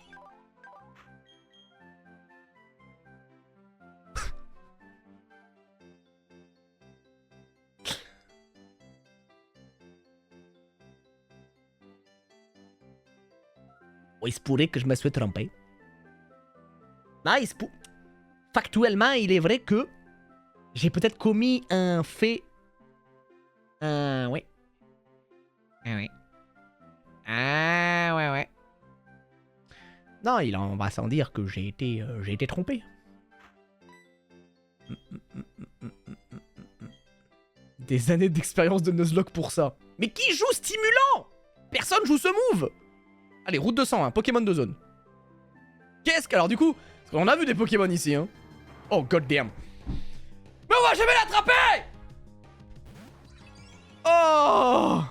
Speaker 1: Oh, il se pourrait que je me sois trompé. Non, factuellement, il est vrai que j'ai peut-être commis un fait... oui. Ah oui. Ah ouais ouais. Non, on va sans dire que j'ai été trompé. Des années d'expérience de Nuzlocke pour ça. Mais qui joue stimulant? Personne joue ce move. Allez, route 201, Pokémon de zone. Qu'est-ce que... Alors du coup, parce qu'on a vu des Pokémon ici, hein. Oh, goddamn. Mais on va jamais l'attraper! Oh!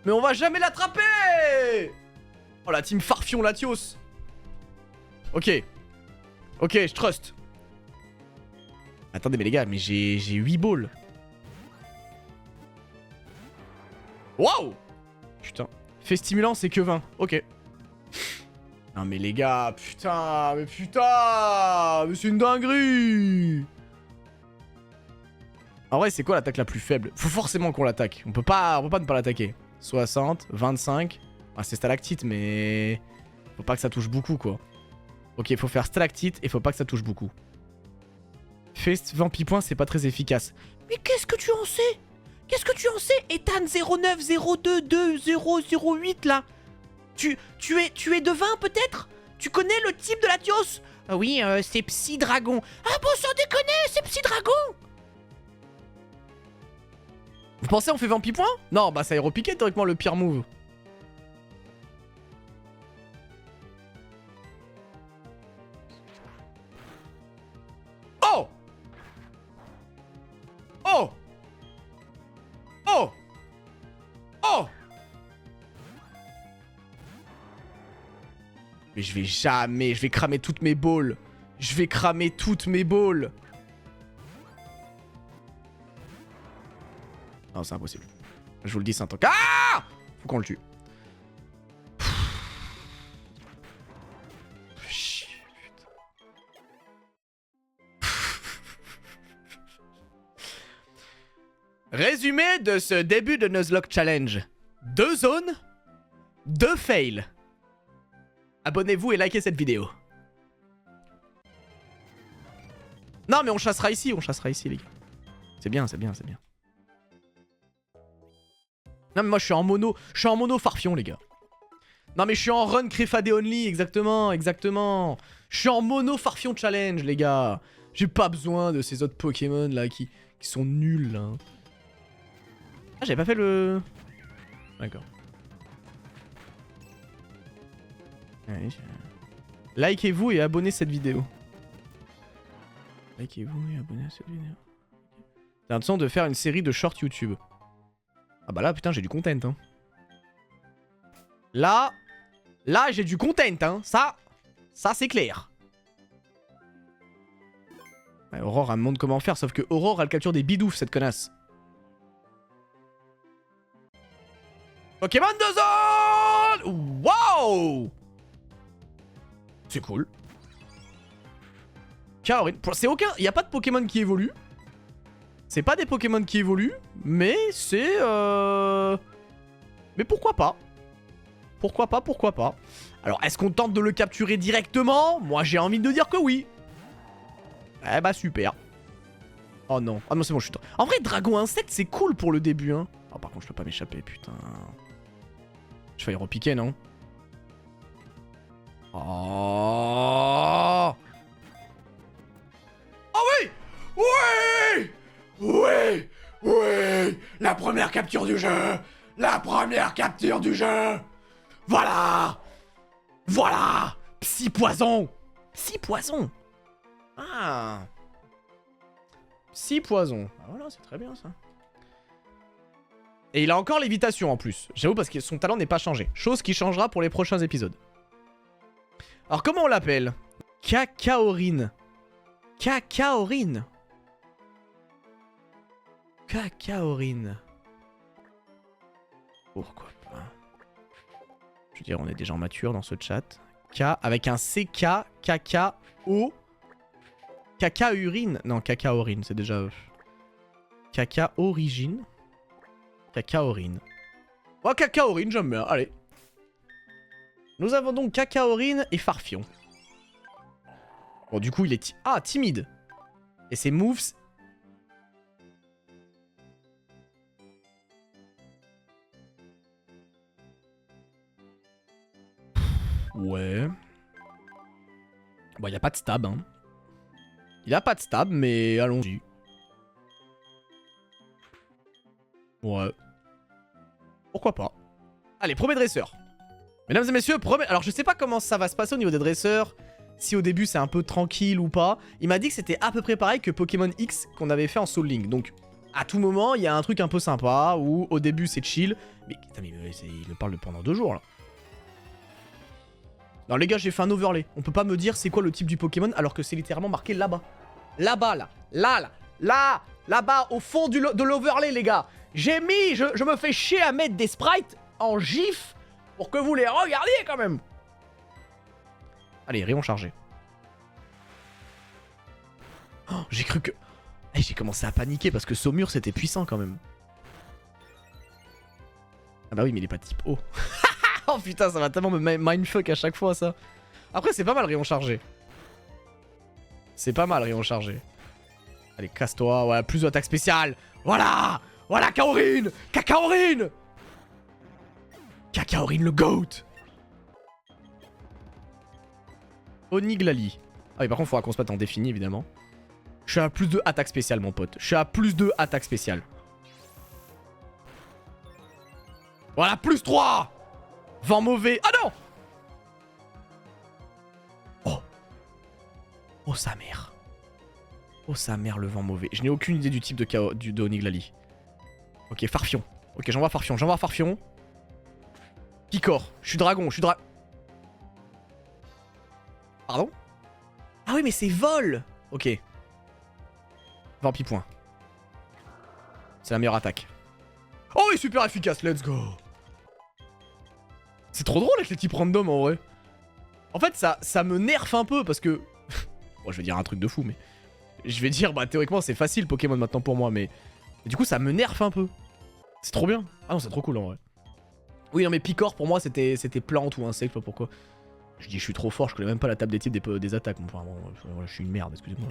Speaker 1: Mais on va jamais l'attraper! Oh, la team Farfion Latios. Ok. Ok, je trust. Attendez, mais les gars, mais j'ai 8 balles. Waouh! Putain. Fait stimulant, c'est que 20. Ok. Non, mais les gars, putain, mais putain! Mais c'est une dinguerie! En vrai, c'est quoi l'attaque la plus faible? Faut forcément qu'on l'attaque. On peut pas ne pas l'attaquer. 60, 25. Ah, c'est stalactite, mais... Faut pas que ça touche beaucoup, quoi. Ok, faut faire stalactite et faut pas que ça touche beaucoup. Fest Vampipoint, c'est pas très efficace. Mais qu'est-ce que tu en sais? Qu'est-ce que tu en sais, Ethan 09022008 là? Tu es de 20 peut-être? Tu connais le type de Latios? Oui, c'est Psy Dragon. Ah bon, sans déconner, c'est Psy Dragon? Vous pensez on fait Vampipoint? Non, bah ça aéropiqué théoriquement le pire move. Oh! Oh! Oh! Oh! Mais je vais jamais... Je vais cramer toutes mes balles. Je vais cramer toutes mes balles. Non, c'est impossible. Je vous le dis, c'est un truc. Ah! Faut qu'on le tue. Chier, putain. Résumé de ce début de Nuzlocke Challenge. 2 zones, 2 fails. Abonnez-vous et likez cette vidéo. Non mais on chassera ici les gars. C'est bien, c'est bien, c'est bien. Non mais moi je suis en mono farfion les gars. Non mais je suis en run Créfadé only, exactement, exactement. Je suis en mono farfion challenge les gars. J'ai pas besoin de ces autres Pokémon là qui sont nuls là. Ah j'avais pas fait le... D'accord. Likez-vous et abonnez cette vidéo. Likez-vous et abonnez à cette vidéo. T'as l'impression de faire une série de shorts YouTube. Ah bah là putain j'ai du content hein. Là j'ai du content hein. Ça c'est clair. Ouais, Aurore elle me montre comment faire sauf que Aurore elle capture des bidoufs cette connasse. Pokémon de zone. Wow. C'est cool. Kaorin. C'est aucun... Il n'y a pas de Pokémon qui évolue. C'est pas des Pokémon qui évoluent. Mais c'est... Mais pourquoi pas? Pourquoi pas, pourquoi pas? Alors, est-ce qu'on tente de le capturer directement? Moi, j'ai envie de dire que oui. Eh bah, super. Oh non. Ah non, c'est bon, je suis... En vrai, Dragon Insecte, c'est cool pour le début, hein. Oh, par contre, je peux pas m'échapper, putain. Je vais y repiquer, non? Oh! Oh oui! Oui! Oui! Oui! La première capture du jeu! La première capture du jeu! Voilà! Voilà! Psy-poison! Psy-poison! Ah! Psy-poison. Ah voilà, c'est très bien ça. Et il a encore lévitation en plus. J'avoue parce que son talent n'est pas changé. Chose qui changera pour les prochains épisodes. Alors comment on l'appelle? Cacaorine. Cacaorine. Cacaorine. Pourquoi pas? Je veux dire, on est des gens matures dans ce chat. K avec un CK, KKO. Cacaurine. Non, cacaorine, c'est déjà... Cacaorigine. Cacaorine. Oh, Cacaorine, j'aime bien. Allez. Nous avons donc Cacaorine et Farfion. Bon, du coup, il est... timide. Et ses moves... Ouais. Bon, il n'y a pas de stab, hein. Il n'y a pas de stab, mais allons-y. Ouais. Pourquoi pas. Allez, premier dresseur. Mesdames et messieurs, premier... Alors, je sais pas comment ça va se passer au niveau des dresseurs. Si au début, c'est un peu tranquille ou pas. Il m'a dit que c'était à peu près pareil que Pokémon X qu'on avait fait en Soul Link. Donc, à tout moment, il y a un truc un peu sympa où au début, c'est chill. Mais, putain, mais il me parle de pendant 2 jours, là. Non, les gars, j'ai fait un overlay. On peut pas me dire c'est quoi le type du Pokémon alors que c'est littéralement marqué là-bas. Là-bas, là. Là, là-bas, au fond de l'overlay, les gars. J'ai mis... Je me fais chier à mettre des sprites en gif pour que vous les regardiez, quand même. Allez, rayon chargé. Oh, j'ai cru que... Hey, j'ai commencé à paniquer parce que Saumur, c'était puissant, quand même. Ah bah oui, mais il est pas type O. Oh putain, ça va tellement me mindfuck à chaque fois, ça. Après, c'est pas mal, rayon chargé. C'est pas mal, rayon chargé. Allez, casse-toi. Ouais, plus d'attaque spéciale. Voilà. Voilà, Kaorin. Kakaorin. Kakaorin, le GOAT. Oniglali. Ah oui, par contre, il faudra qu'on se batte en défini, évidemment. Je suis à plus de attaque spéciale, mon pote. Je suis à plus de attaque spéciale. Voilà, plus 3. Vent mauvais. Ah non. Oh. Oh, sa mère. Oh, sa mère, le vent mauvais. Je n'ai aucune idée du type de Oniglali. Ok, Farfion. Ok, j'envoie Farfion. J'envoie Farfion. Picor. Je suis dragon. Pardon? Ah oui, mais c'est vol. Ok. Vampipoint. C'est la meilleure attaque. Oh oui, super efficace. Let's go. C'est trop drôle avec les types random, en vrai. En fait, ça me nerfe un peu parce que... Bon, je vais dire un truc de fou, mais... Je vais dire, bah théoriquement, c'est facile Pokémon maintenant pour moi, mais... du coup, ça me nerfe un peu. C'est trop bien. Ah non, c'est trop cool, en vrai. Oui, non, mais Picor, pour moi, c'était plante ou insecte, pas pourquoi. Je dis, je suis trop fort, je connais même pas la table des types des attaques. Enfin, bon, je suis une merde, excusez-moi.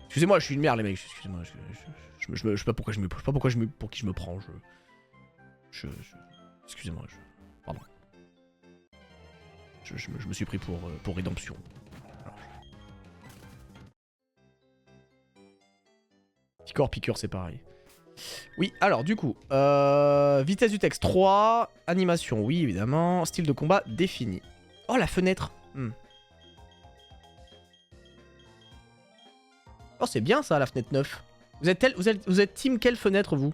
Speaker 1: Excusez-moi, je suis une merde, les mecs. Excusez-moi, je sais pas pourquoi pour qui je me prends. Excusez-moi, pardon. Je me suis pris pour rédemption. Picor, c'est pareil. Oui, alors du coup, vitesse du texte 3, animation, oui évidemment, style de combat défini. Oh la fenêtre. Oh c'est bien ça la fenêtre 9. Vous êtes team quelle fenêtre vous?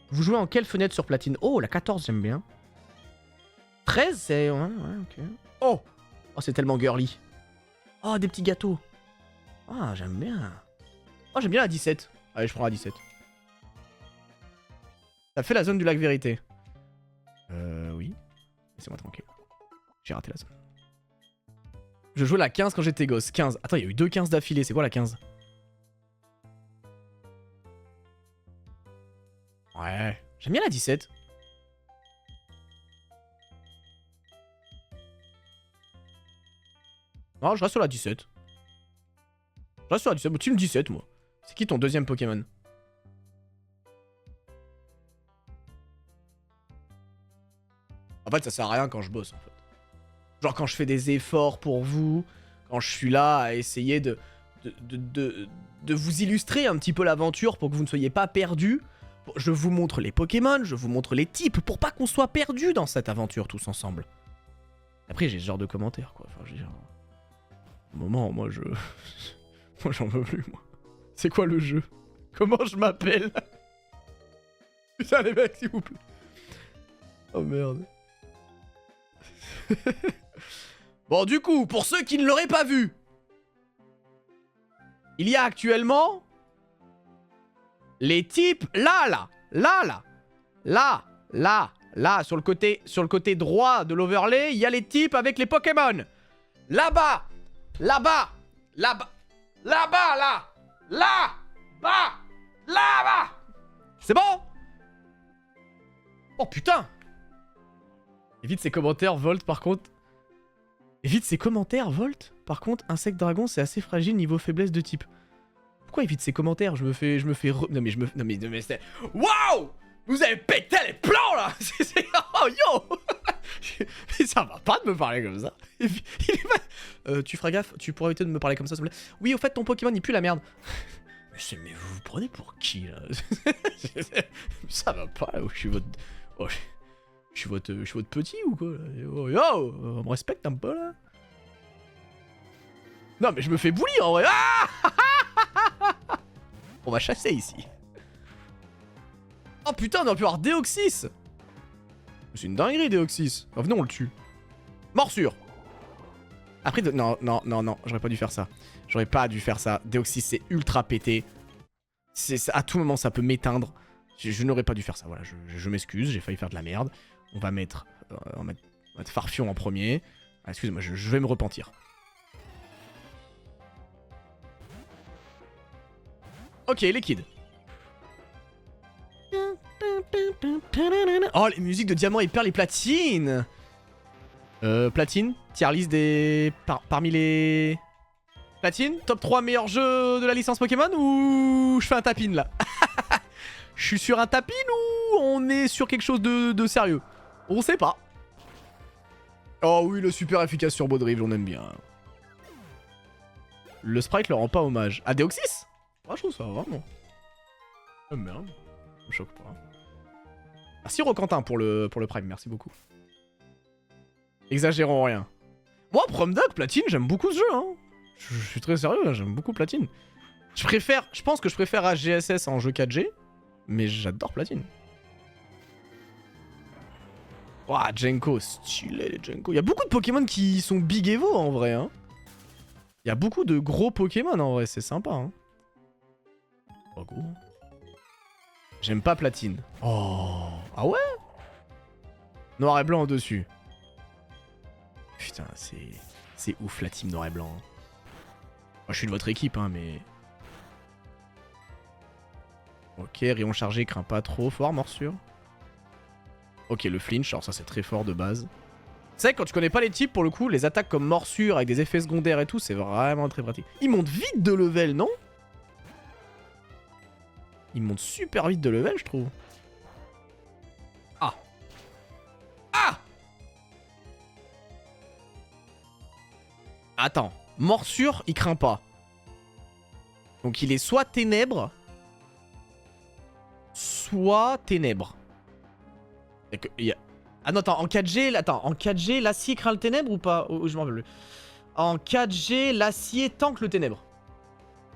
Speaker 1: Vous jouez en quelle fenêtre sur platine? Oh la 14 j'aime bien. 13 c'est... Ouais, ok. Oh, c'est tellement girly. Oh des petits gâteaux. Ah j'aime bien. Oh j'aime bien la 17. Allez je prends la 17. Ça fait la zone du lac vérité. Oui. Laissez-moi tranquille. J'ai raté la zone. Je jouais la 15 quand j'étais gosse. 15. Attends, il y a eu 2 15 d'affilée. C'est quoi la 15? Ouais. J'aime bien la 17. Non, je reste sur la 17. Je reste sur la 17. Team 17, moi. C'est qui ton deuxième Pokémon? En fait, ça sert à rien quand je bosse, en fait. Genre quand je fais des efforts pour vous, quand je suis là à essayer de vous illustrer un petit peu l'aventure pour que vous ne soyez pas perdus. Je vous montre les Pokémon, je vous montre les types pour pas qu'on soit perdus dans cette aventure tous ensemble. Après, j'ai ce genre de commentaires, quoi. Enfin, je veux dire... Au moment, moi, je... moi, j'en veux plus, moi. C'est quoi le jeu? Comment je m'appelle? Putain, les mecs, s'il vous plaît. Oh, merde. Bon, du coup, pour ceux qui ne l'auraient pas vu, il y a actuellement les types là, sur le côté droit de l'overlay, il y a les types avec les Pokémon. Là-bas, là-bas, là-bas. C'est bon? Oh putain. Évite ses commentaires, Volt, par contre. Évite ses commentaires, Volt. Par contre, Insect Dragon, c'est assez fragile niveau faiblesse de type. Pourquoi évite ses commentaires? Non mais c'est... Waouh! Vous avez pété les plombs, là! Oh, yo! Mais ça va pas de me parler comme ça. il est pas... tu feras gaffe, tu pourras éviter de me parler comme ça, s'il te plaît. Oui, au fait, ton Pokémon, il pue la merde. Mais vous vous prenez pour qui, là? Ça va pas, là, je suis votre... Oh, je suis votre petit ou quoi, là? Oh, yo, on me respecte un peu, là? Non, mais je me fais bully, en vrai. Ah on va chasser, ici. Oh, putain, on aurait pu avoir Deoxys. C'est une dinguerie, Deoxys. Oh, venez, on le tue. Morsure. Après, non, j'aurais pas dû faire ça. J'aurais pas dû faire ça. Deoxys, c'est ultra pété. À tout moment, ça peut m'éteindre. Je n'aurais pas dû faire ça. Voilà, je m'excuse, j'ai failli faire de la merde. On va mettre Farfion en premier. Ah, excusez-moi, je vais me repentir. Ok, liquide. Oh, les musiques de diamant et perles et platine. Platine, tier list des... parmi les... Platine, top 3 meilleurs jeux de la licence Pokémon ou je fais un tapin là? Je suis sur un tapin ou on est sur quelque chose de sérieux? On sait pas. Oh oui, le super efficace sur Baudrive, on aime bien. Le sprite leur rend pas hommage. Ah, Deoxys? Ah, je trouve ça vraiment. Oh merde, ça me choque pas. Merci Roquentin pour le prime, merci beaucoup. Exagérons rien. Moi, Promdog, Platine, j'aime beaucoup ce jeu, hein. Je suis très sérieux, j'aime beaucoup Platine. Je pense que je préfère AGSS en jeu 4G, mais j'adore Platine. Ouah, Jenko, stylé les Jenko. Il y a beaucoup de Pokémon qui sont big Evo en vrai, hein. Il y a beaucoup de gros Pokémon en vrai, c'est sympa, hein. Pas gros. J'aime pas Platine. Oh, ah ouais? Noir et blanc au-dessus. Putain, c'est ouf la team noir et blanc. Moi, je suis de votre équipe, hein, mais... Ok, rayon chargé, craint pas trop. Fort, morsure. Ok, le flinch, alors ça c'est très fort de base. Tu sais, quand tu connais pas les types, pour le coup, les attaques comme morsure avec des effets secondaires et tout, c'est vraiment très pratique. Il monte vite de level, non? Il monte super vite de level, je trouve. Ah. Ah! Attends. Morsure, il craint pas. Donc il est soit ténèbres, soit ténèbres. Ah non, attends, en 4G, en 4G, l'acier craint le ténèbre ou pas? Oh, je m'en rappelle plus. En 4G, l'acier tank le ténèbre.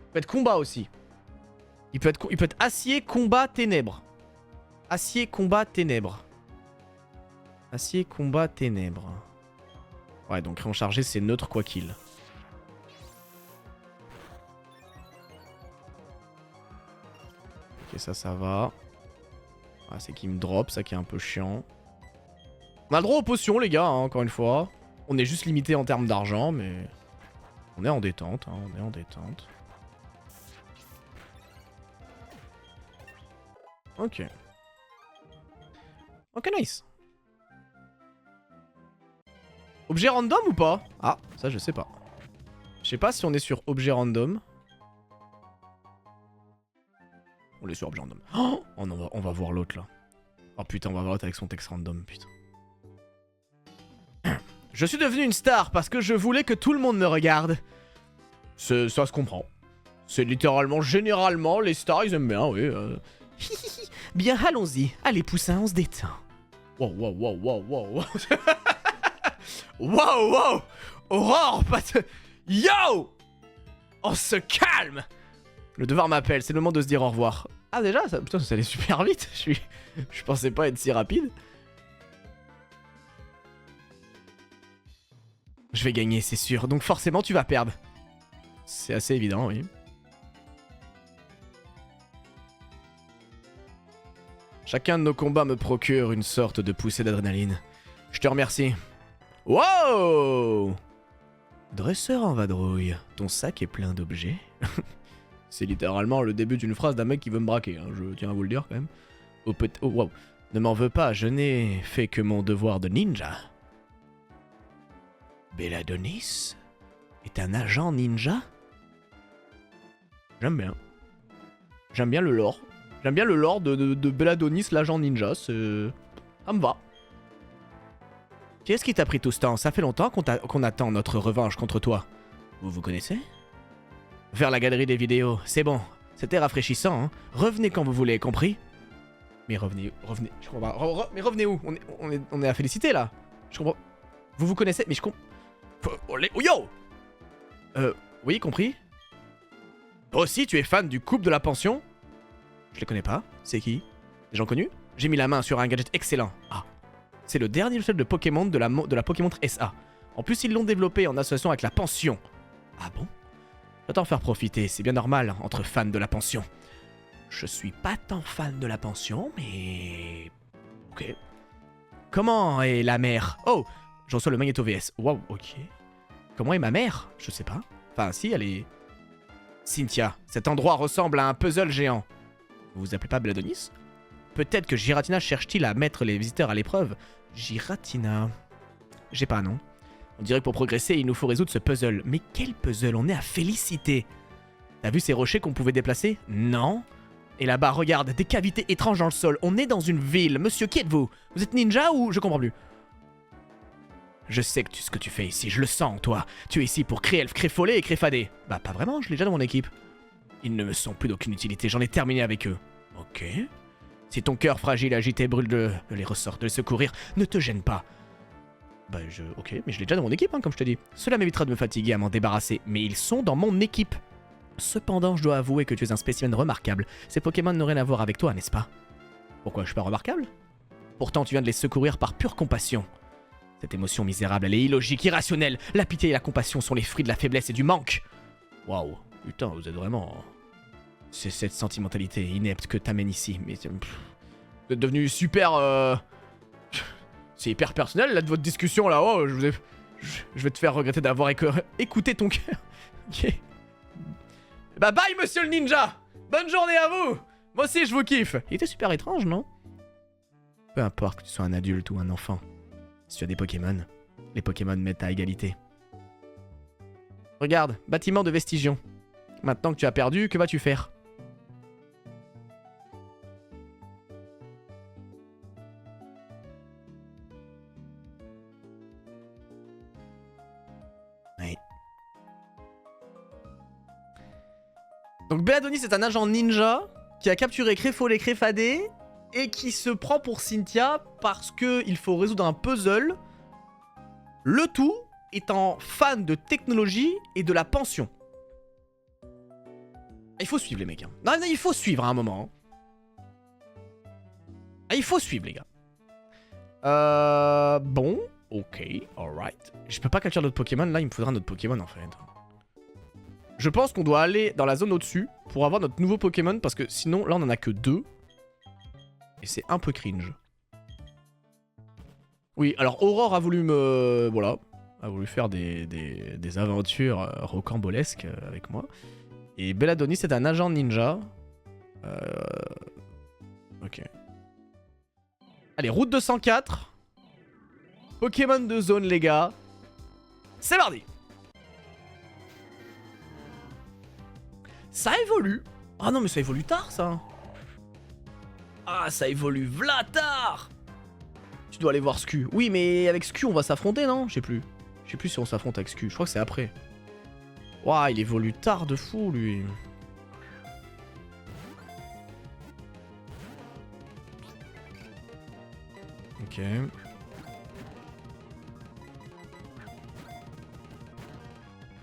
Speaker 1: Il peut être combat aussi. Il peut être acier, combat, ténèbres. Acier, combat, ténèbres. Acier, combat, ténèbres. Ouais, donc rayon chargé, c'est neutre quoi qu'il. Ok, ça va. Ah, c'est qu'il me drop, ça qui est un peu chiant. On a le droit aux potions, les gars, hein, encore une fois. On est juste limité en termes d'argent, mais... On est en détente, hein, on est en détente. Ok. Ok, nice. Objet random ou pas? Ah, ça je sais pas. Je sais pas si on est sur objet random. On est sur objet random. Oh non, on va voir l'autre là. Oh putain, on va voir l'autre avec son texte random, putain. Je suis devenu une star parce que je voulais que tout le monde me regarde. Ça se comprend. C'est littéralement, généralement, les stars ils aiment bien, oui. Bien, allons-y. Allez, poussin, on se détend. Wow, wow, wow, wow, wow. Wow, wow. Aurore, Yo! On se calme. Le devoir m'appelle, c'est le moment de se dire au revoir. Ah déjà, putain, ça allait super vite. Je pensais pas être si rapide. Je vais gagner, c'est sûr. Donc forcément, tu vas perdre. C'est assez évident, oui. Chacun de nos combats me procure une sorte de poussée d'adrénaline. Je te remercie. Wow! Dresseur en vadrouille, ton sac est plein d'objets. C'est littéralement le début d'une phrase d'un mec qui veut me braquer, hein, je tiens à vous le dire quand même. Oh wow. Ne m'en veux pas, je n'ai fait que mon devoir de ninja. Belladonis est un agent ninja? J'aime bien. J'aime bien le lore. J'aime bien le lore de Belladonis, l'agent ninja. Ça me va. Qu'est-ce qui t'a pris tout ce temps? Ça fait longtemps qu'on attend notre revanche contre toi. Vous vous connaissez? Vers la galerie des vidéos, c'est bon. C'était rafraîchissant, hein. Revenez quand vous voulez, compris? Mais revenez, je comprends pas. Mais revenez où? On est à féliciter, là. Je comprends. Vous vous connaissez? Mais je comprends... Oh, yo! Oui, compris? Toi aussi, tu es fan du couple de la pension? Je les connais pas. C'est qui? Des gens connus? J'ai mis la main sur un gadget excellent. Ah. C'est le dernier logiciel de Pokémon de la Pokémon SA. En plus, ils l'ont développé en association avec la pension. Ah bon? Je vais t'en faire profiter, c'est bien normal entre fans de la pension. Je suis pas tant fan de la pension, mais... Ok. Comment est la mère? Oh, je reçois le Magneto VS. Waouh, ok. Comment est ma mère? Je sais pas. Enfin, si, elle est... Cynthia, cet endroit ressemble à un puzzle géant. Vous vous appelez pas Beladonis? Peut-être que Giratina cherche-t-il à mettre les visiteurs à l'épreuve. Giratina... J'ai pas un nom. On dirait que pour progresser, il nous faut résoudre ce puzzle. Mais quel puzzle? On est à Félicité. T'as vu ces rochers qu'on pouvait déplacer? Non. Et là-bas, regarde, des cavités étranges dans le sol. On est dans une ville. Monsieur, qui êtes-vous? Vous êtes ninja ou... Je comprends plus. Je sais que ce que tu fais ici, je le sens, toi. Tu es ici pour Créelf, Créfollet et Créfadé. Bah, pas vraiment, je l'ai déjà dans mon équipe. Ils ne me sont plus d'aucune utilité, j'en ai terminé avec eux. Ok. Si ton cœur fragile, agité, brûle de les ressortir, de les secourir, ne te gêne pas. Bah, ok, mais je l'ai déjà dans mon équipe, hein, comme je te dis. Cela m'évitera de me fatiguer à m'en débarrasser, mais ils sont dans mon équipe. Cependant, je dois avouer que tu es un spécimen remarquable. Ces Pokémon n'ont rien à voir avec toi, n'est-ce pas? Pourquoi, je suis pas remarquable? Pourtant, tu viens de les secourir par pure compassion. Cette émotion misérable, elle est illogique, irrationnelle. La pitié et la compassion sont les fruits de la faiblesse et du manque. Waouh, putain, vous êtes vraiment... C'est cette sentimentalité inepte que t'amènes ici, mais... Vous êtes devenu super... C'est hyper personnel, là, de votre discussion, là. Oh, je vais te faire regretter d'avoir écouté ton cœur. Ok. Bah bye, monsieur le ninja. Bonne journée à vous. Moi aussi, je vous kiffe. Il était super étrange, non? Peu importe que tu sois un adulte ou un enfant. Si tu as des Pokémon, les Pokémon mettent à égalité. Regarde, bâtiment de Vestigion. Maintenant que tu as perdu, que vas-tu faire? Oui. Donc Beladonis est un agent ninja qui a capturé Créfollet, Créfadé et qui se prend pour Cynthia parce qu'il faut résoudre un puzzle. Le tout étant fan de technologie et de la pension. Il faut suivre les mecs. Hein. Non, il faut suivre à un moment. Ah, il faut suivre les gars. Bon, ok, alright. Je peux pas capturer notre Pokémon, là il me faudra notre Pokémon en fait. Je pense qu'on doit aller dans la zone au-dessus pour avoir notre nouveau Pokémon parce que sinon là on en a que 2. Et c'est un peu cringe. Oui, alors Aurore a voulu me... Voilà. A voulu faire des aventures rocambolesques avec moi. Et Beladonis c'est un agent ninja. Ok. Allez, route 204. Pokémon de zone les gars. C'est mardi. Ça évolue. Ah non mais ça évolue tard ça. Ah, ça évolue v'là tard. Tu dois aller voir Sku. Oui, mais avec Sku, on va s'affronter, non? Je sais plus. Je sais plus si on s'affronte avec Sku. Je crois que c'est après. Ouah, il évolue tard de fou, lui. Ok.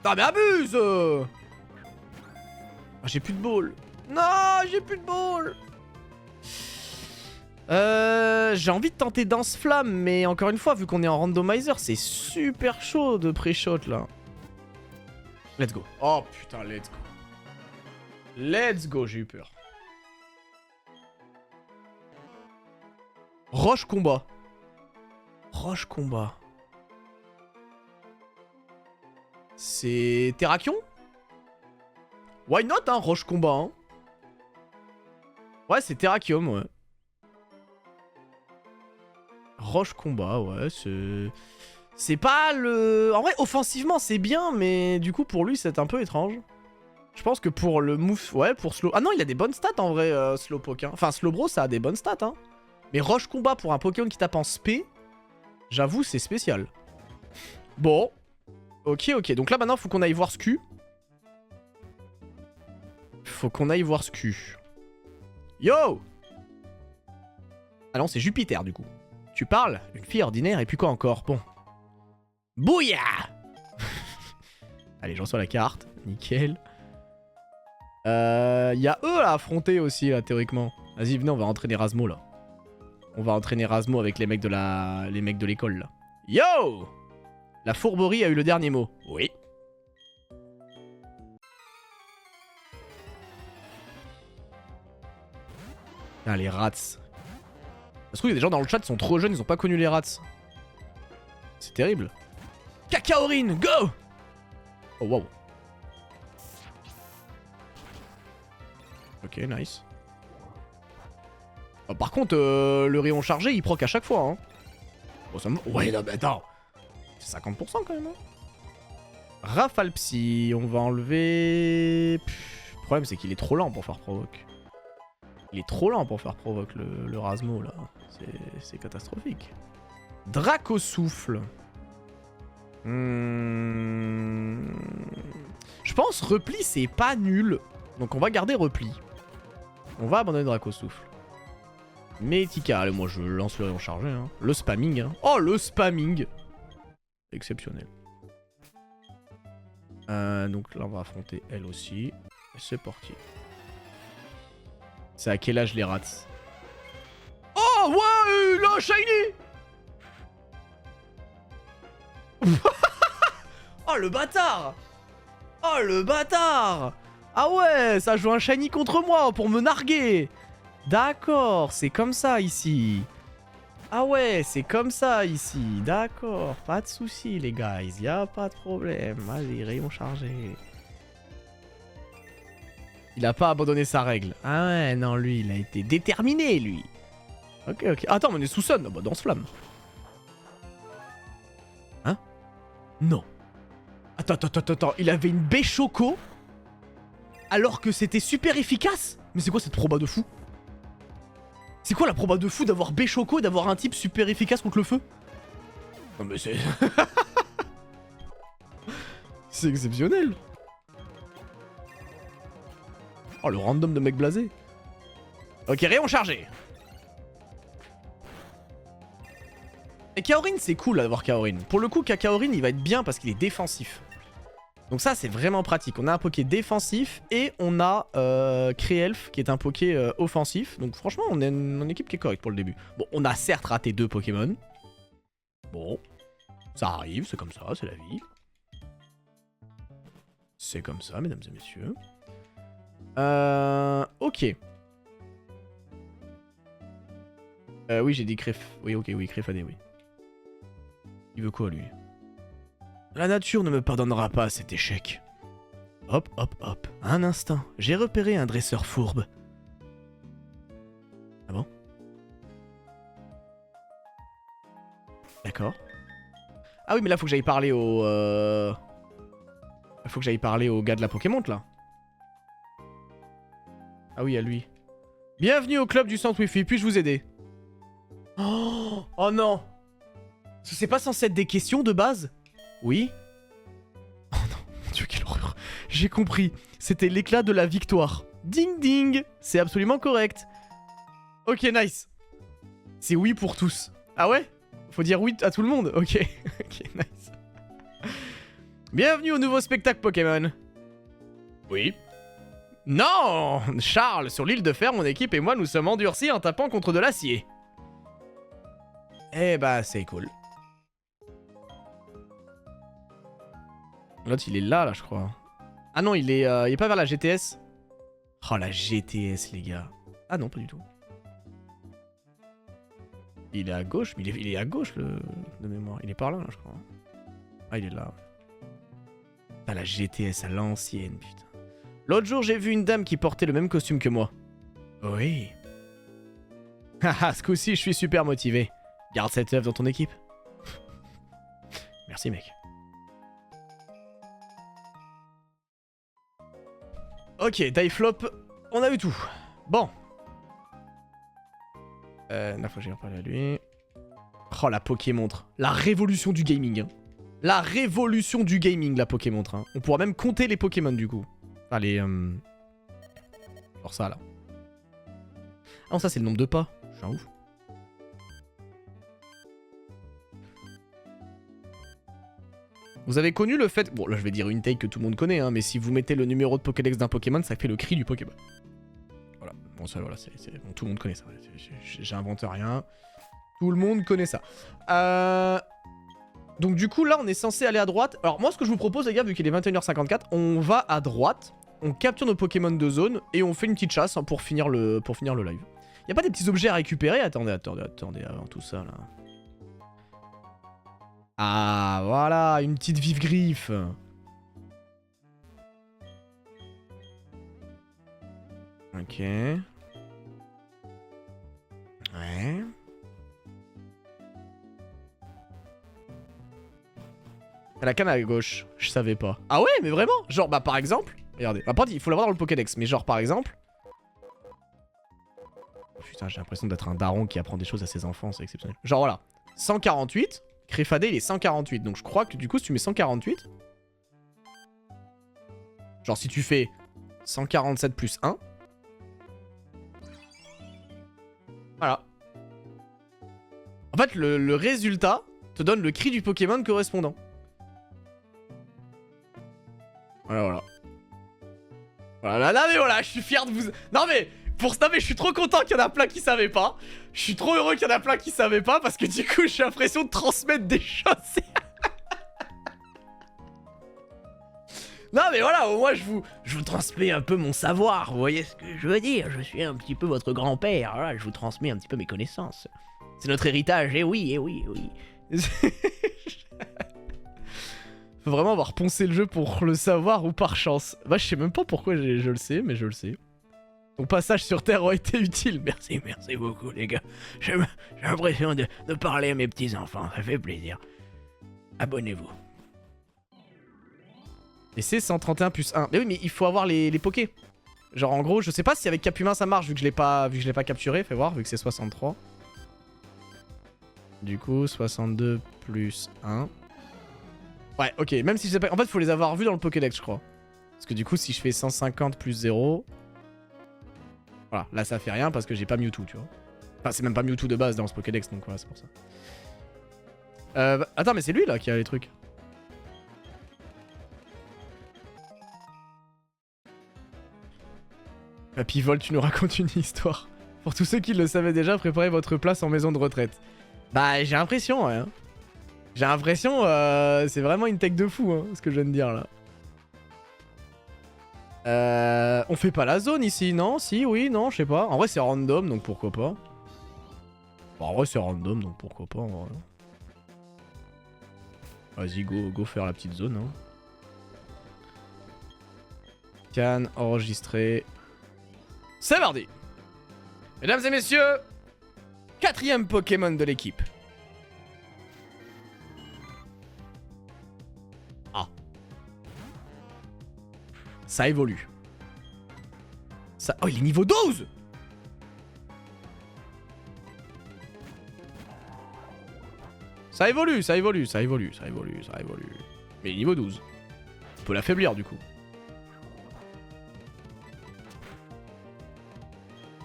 Speaker 1: Ah, mais abuse! Ah, j'ai plus de ball. Non, j'ai plus de ball. J'ai envie de tenter Danse Flamme, mais encore une fois, vu qu'on est en randomizer, c'est super chaud de pré-shot là. Let's go. Oh putain, let's go. Let's go, j'ai eu peur. Roche combat. Roche combat. C'est Terrakion? Why not, hein, Roche combat, hein. Ouais, c'est Terrakion, ouais. Roche combat, ouais, c'est pas le... En vrai, offensivement, c'est bien, mais du coup, pour lui, c'est un peu étrange. Je pense que pour le move... Ouais, pour Slow... Ah non, il a des bonnes stats, en vrai, Slowpoke. Hein. Enfin, Slowbro, ça a des bonnes stats, hein. Mais Roche combat pour un Pokémon qui tape en spé... J'avoue, c'est spécial. Bon. Ok, ok. Donc là, maintenant, faut qu'on aille voir ce cul. Faut qu'on aille voir ce cul. Yo! Ah non, c'est Jupiter, du coup. Tu parles? Une fille ordinaire, et puis quoi encore? Bon. Bouya! Allez, j'en reçois la carte. Nickel. Y a eux à affronter aussi, là, théoriquement. Vas-y, venez, on va entraîner Razmo, là. On va entraîner Razmo avec les mecs de l'école, là. Yo! La fourberie a eu le dernier mot. Oui. Ah, les rats. Ça se trouve, il y a des gens dans le chat qui sont trop jeunes, ils ont pas connu les rats. C'est terrible. Kakaorin, go! Oh, wow. Ok, nice. Par contre, le rayon chargé, il proc à chaque fois. Hein. Bon, ça me... Ouais, non, mais attends. C'est 50% quand même. Hein. Rafale Psy, on va enlever... Le problème, c'est qu'il est trop lent pour faire provoque. Il est trop lent pour faire provoque, le Razmo, là. C'est catastrophique. Draco Souffle. Je pense repli, c'est pas nul. Donc on va garder repli. On va abandonner Draco Souffle. Mética, allez, moi je lance le rayon chargé. Hein. Le spamming. Hein. Oh, le spamming. Exceptionnel. Donc là, on va affronter elle aussi. C'est parti. C'est à quel âge les rats? Oh, ouais, là, shiny. Oh, le bâtard. Oh, le bâtard. Ah ouais, ça joue un shiny contre moi pour me narguer. D'accord, c'est comme ça ici. Ah ouais, c'est comme ça ici. D'accord, pas de soucis les guys, y a pas de problème. Allez, rayon chargé. Il a pas abandonné sa règle. Ah ouais, non, lui, il a été déterminé, lui. Ok, ok. Attends, mais on est sous Sun. Bah, danse-flamme. Hein? Non. Attends. Il avait une baie choco alors que c'était super efficace? Mais c'est quoi cette proba de fou? C'est quoi la proba de fou d'avoir baie choco et d'avoir un type super efficace contre le feu? Non mais c'est... c'est exceptionnel. Oh, le random de mec blasé. Ok, rayon chargé. Et Kaorin, c'est cool d'avoir Kaorin. Pour le coup, Kaorin, il va être bien parce qu'il est défensif. Donc ça, c'est vraiment pratique. On a un Poké défensif et on a Créelf qui est un Poké offensif. Donc franchement, on a une équipe qui est correcte pour le début. Bon, on a certes raté 2 Pokémon. Bon, ça arrive, c'est comme ça, c'est la vie. C'est comme ça, mesdames et messieurs. Ok. Oui, j'ai dit Cref. Oui, ok, oui, Crefadé, oui. Il veut quoi, lui? La nature ne me pardonnera pas cet échec. Hop, hop, hop. Un instant, j'ai repéré un dresseur fourbe. Ah bon? D'accord. Ah oui, mais là, faut que j'aille parler au... Faut que j'aille parler au gars de la Pokémon, là. Ah oui, à lui. Bienvenue au club du centre Wi-Fi, puis-je vous aider? Oh non! C'est pas censé être des questions de base? Oui? Oh non, mon dieu, quelle horreur. J'ai compris. C'était l'éclat de la victoire. Ding ding! C'est absolument correct. Ok, nice. C'est oui pour tous. Ah ouais? Faut dire oui à tout le monde? Ok. Ok, nice. Bienvenue au nouveau spectacle Pokémon. Oui? Non! Charles, sur l'île de fer, mon équipe et moi nous sommes endurcis en tapant contre de l'acier. Eh bah, c'est cool. L'autre, il est là, je crois. Ah non, il est pas vers la GTS. Oh, la GTS, les gars. Ah non, pas du tout. Il est à gauche, mais il est à gauche, de mémoire. Il est par là, je crois. Ah, il est là. Ah, la GTS à l'ancienne, putain. L'autre jour, j'ai vu une dame qui portait le même costume que moi. Oui. Haha, ce coup-ci, je suis super motivé. Garde cette œuvre dans ton équipe. Merci, mec. Ok, die flop, on a eu tout. Bon. Là, faut que j'aille reparler à lui. Oh, la Pokémontre. La révolution du gaming. Hein. La révolution du gaming, la Pokémontre. Hein. On pourra même compter les Pokémon, du coup. Enfin, les... Genre ça, là. Ah non, ça, c'est le nombre de pas. Je suis un ouf. Vous avez connu le fait... Bon, là, je vais dire une take que tout le monde connaît, hein, mais si vous mettez le numéro de Pokédex d'un Pokémon, ça fait le cri du Pokémon. Voilà. Bon, ça, voilà, bon, tout le monde connaît ça. J'invente rien. Tout le monde connaît ça. Donc, du coup, là, on est censé aller à droite. Alors, moi, ce que je vous propose, les gars, vu qu'il est 21h54, on va à droite, on capture nos Pokémon de zone, et on fait une petite chasse hein, pour finir le live. Y'a pas des petits objets à récupérer? Attendez, avant tout ça, là. Ah, voilà, une petite vive griffe. Ok. Ouais. La canne à gauche, je savais pas. Ah ouais, mais vraiment? Genre, bah par exemple, regardez. Bah, il faut l'avoir dans le Pokédex, mais genre par exemple... Oh, putain, j'ai l'impression d'être un daron qui apprend des choses à ses enfants, c'est exceptionnel. Genre voilà, 148... Créfadé il est 148, donc je crois que du coup si tu mets 148... Genre si tu fais 147 plus 1... Voilà. En fait le résultat te donne le cri du Pokémon correspondant. Voilà. Voilà, là mais voilà, je suis fier de vous... Non mais... Pour ça, mais je suis trop content qu'il y en a plein qui savaient pas. Je suis trop heureux qu'il y en a plein qui savaient pas parce que du coup, j'ai l'impression de transmettre des choses. Non, mais voilà, au moins, je vous transmets un peu mon savoir. Vous voyez ce que je veux dire? Je suis un petit peu votre grand-père. Voilà, je vous transmets un petit peu mes connaissances. C'est notre héritage. Eh oui, eh oui, eh oui. Faut vraiment avoir poncé le jeu pour le savoir ou par chance. Bah, je sais même pas pourquoi je le sais, mais je le sais. Ton passage sur Terre aurait été utile. Merci beaucoup les gars. J'ai l'impression de parler à mes petits-enfants, ça fait plaisir. Abonnez-vous. Et c'est 131 plus 1. Mais oui, mais il faut avoir les pokés. Genre en gros, je sais pas si avec Capumin ça marche vu que je l'ai pas capturé. Fais voir, vu que c'est 63. Du coup, 62 plus 1. Ouais, ok, même si je sais pas... En fait, il faut les avoir vus dans le Pokédex, je crois. Parce que du coup, si je fais 150 plus 0... Voilà, là ça fait rien parce que j'ai pas Mewtwo, tu vois. Enfin, c'est même pas Mewtwo de base dans ce Pokédex, donc voilà, c'est pour ça. Attends, mais c'est lui là qui a les trucs. Papy Vol, tu nous racontes une histoire. Pour tous ceux qui le savaient déjà, préparez votre place en maison de retraite. Bah, j'ai l'impression, ouais. Hein. J'ai l'impression, c'est vraiment une tech de fou, hein, ce que je viens de dire là. On fait pas la zone ici, non? Si, oui, non, je sais pas. En vrai, c'est random, donc pourquoi pas. Bon, en vrai, c'est random, donc pourquoi pas, en vrai. Vas-y, go faire la petite zone, hein. Canne, enregistré. C'est mardi. Mesdames et messieurs, 4ème Pokémon de l'équipe. Ça évolue. Ça... Oh, il est niveau 12! Ça évolue. Mais il est niveau 12. On peut l'affaiblir du coup.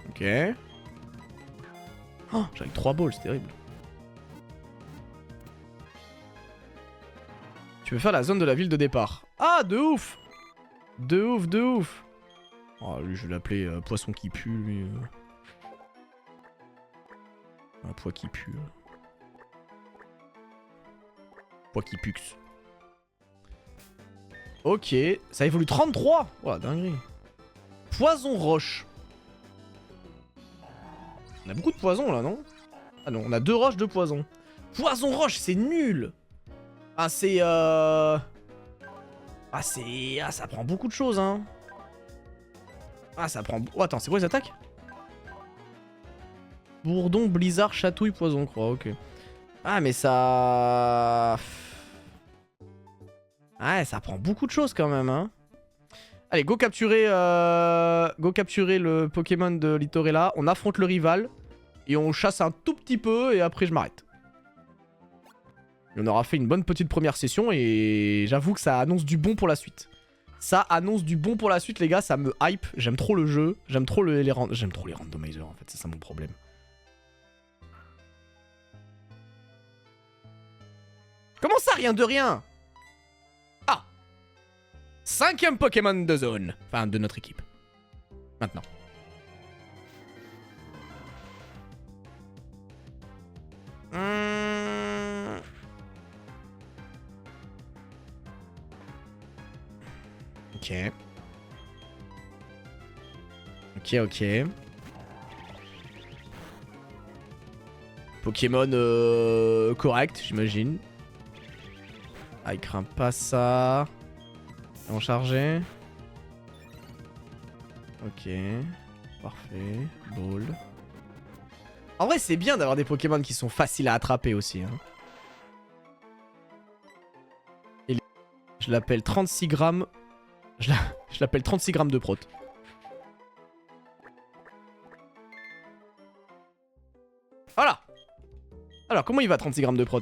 Speaker 1: Ok. Oh, j'avais 3 balls, c'est terrible. Tu veux faire la zone de la ville de départ. Ah, de ouf! De ouf. Oh, lui, je vais l'appeler poisson qui pue, lui. Un poids qui pue. Poids qui pux. Ok, ça évolue 33. Oh, dinguerie. Poison roche. On a beaucoup de poison, là, non? Ah non, on a 2 roches de poison. Poison roche, c'est nul. Ah, c'est Ah, ça prend beaucoup de choses, hein. Ah, ça prend... Oh, attends, c'est quoi les attaques? Bourdon, blizzard, chatouille, poison, je crois, ok. Ah, mais ça... Ouais, ça prend beaucoup de choses, quand même, hein. Allez, go capturer le Pokémon de Littorella. On affronte le rival. Et on chasse un tout petit peu, et après, je m'arrête. Et on aura fait une bonne petite première session et j'avoue que ça annonce du bon pour la suite. Ça annonce du bon pour la suite les gars, ça me hype. J'aime trop le jeu, j'aime trop les randomizers en fait, c'est ça mon problème. Comment ça, rien de rien? Ah! 5e Pokémon de zone. Enfin, de notre équipe. Maintenant. Ok. Ok. Pokémon correct, j'imagine. Ah, il craint pas ça. En chargé. Ok. Parfait. Ball. En vrai, c'est bien d'avoir des Pokémon qui sont faciles à attraper aussi. Hein. Je l'appelle 36 grammes. Je l'appelle 36 grammes de prot. Voilà. Alors, comment il va 36 grammes de prot?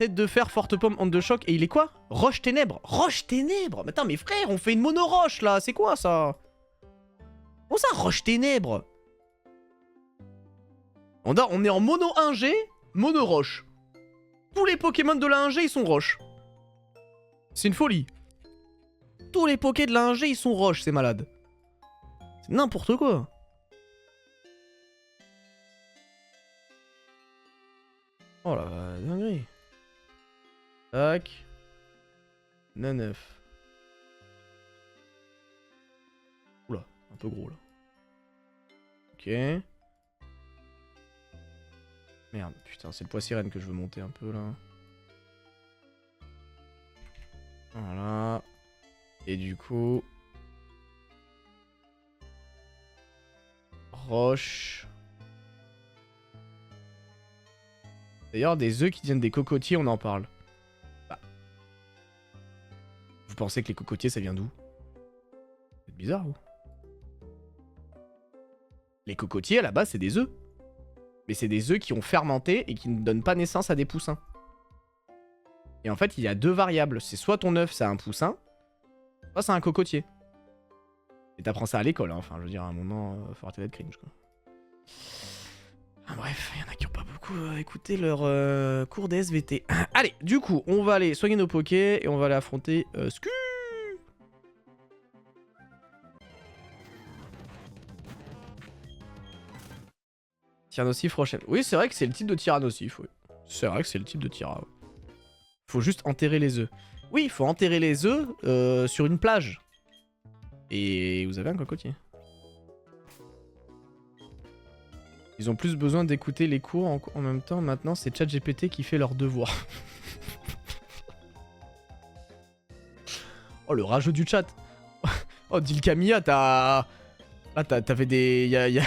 Speaker 1: Tête de fer, forte pomme, onde de choc. Et il est quoi? Roche ténèbres. Roche ténèbres. Mais attends, mes frères, on fait une mono-roche là. C'est quoi ça? Comment ça, roche ténèbres? On est en mono 1G, mono roche. Tous les Pokémon de la 1G, ils sont roches. C'est une folie. Tous les Poké de la 1G, ils sont roches, c'est malade. C'est n'importe quoi. Oh la dinguerie. Tac. 9. Oula, un peu gros là. Ok. Merde, putain, c'est le poids sirène que je veux monter un peu là. Voilà. Et du coup... Roche. D'ailleurs, des œufs qui viennent des cocotiers, on en parle. Bah. Vous pensez que les cocotiers, ça vient d'où? C'est bizarre, vous. Les cocotiers, à la base, c'est des œufs. Mais c'est des œufs qui ont fermenté et qui ne donnent pas naissance à des poussins. Et en fait, il y a deux variables. C'est soit ton œuf, c'est un poussin, soit c'est un cocotier. Et t'apprends ça à l'école, hein. Enfin, je veux dire, à un moment, faut arrêter d'être cringe, quoi. Ah, bref, il y en a qui n'ont pas beaucoup écouté leur cours des SVT. Allez, du coup, on va aller soigner nos pokés et on va aller affronter Sku. Tyrannosif Rochelle. Oui, c'est vrai que c'est le type de Tyrannosif, oui. C'est vrai que c'est le type de Tyra. Ouais. Faut juste enterrer les œufs. Oui, il faut enterrer les œufs sur une plage. Et vous avez un cocotier. Ils ont plus besoin d'écouter les cours en même temps. Maintenant, c'est ChatGPT qui fait leur devoir. Oh, le rageux du chat. Oh, Dilkamia, t'as... Là, t'avais des...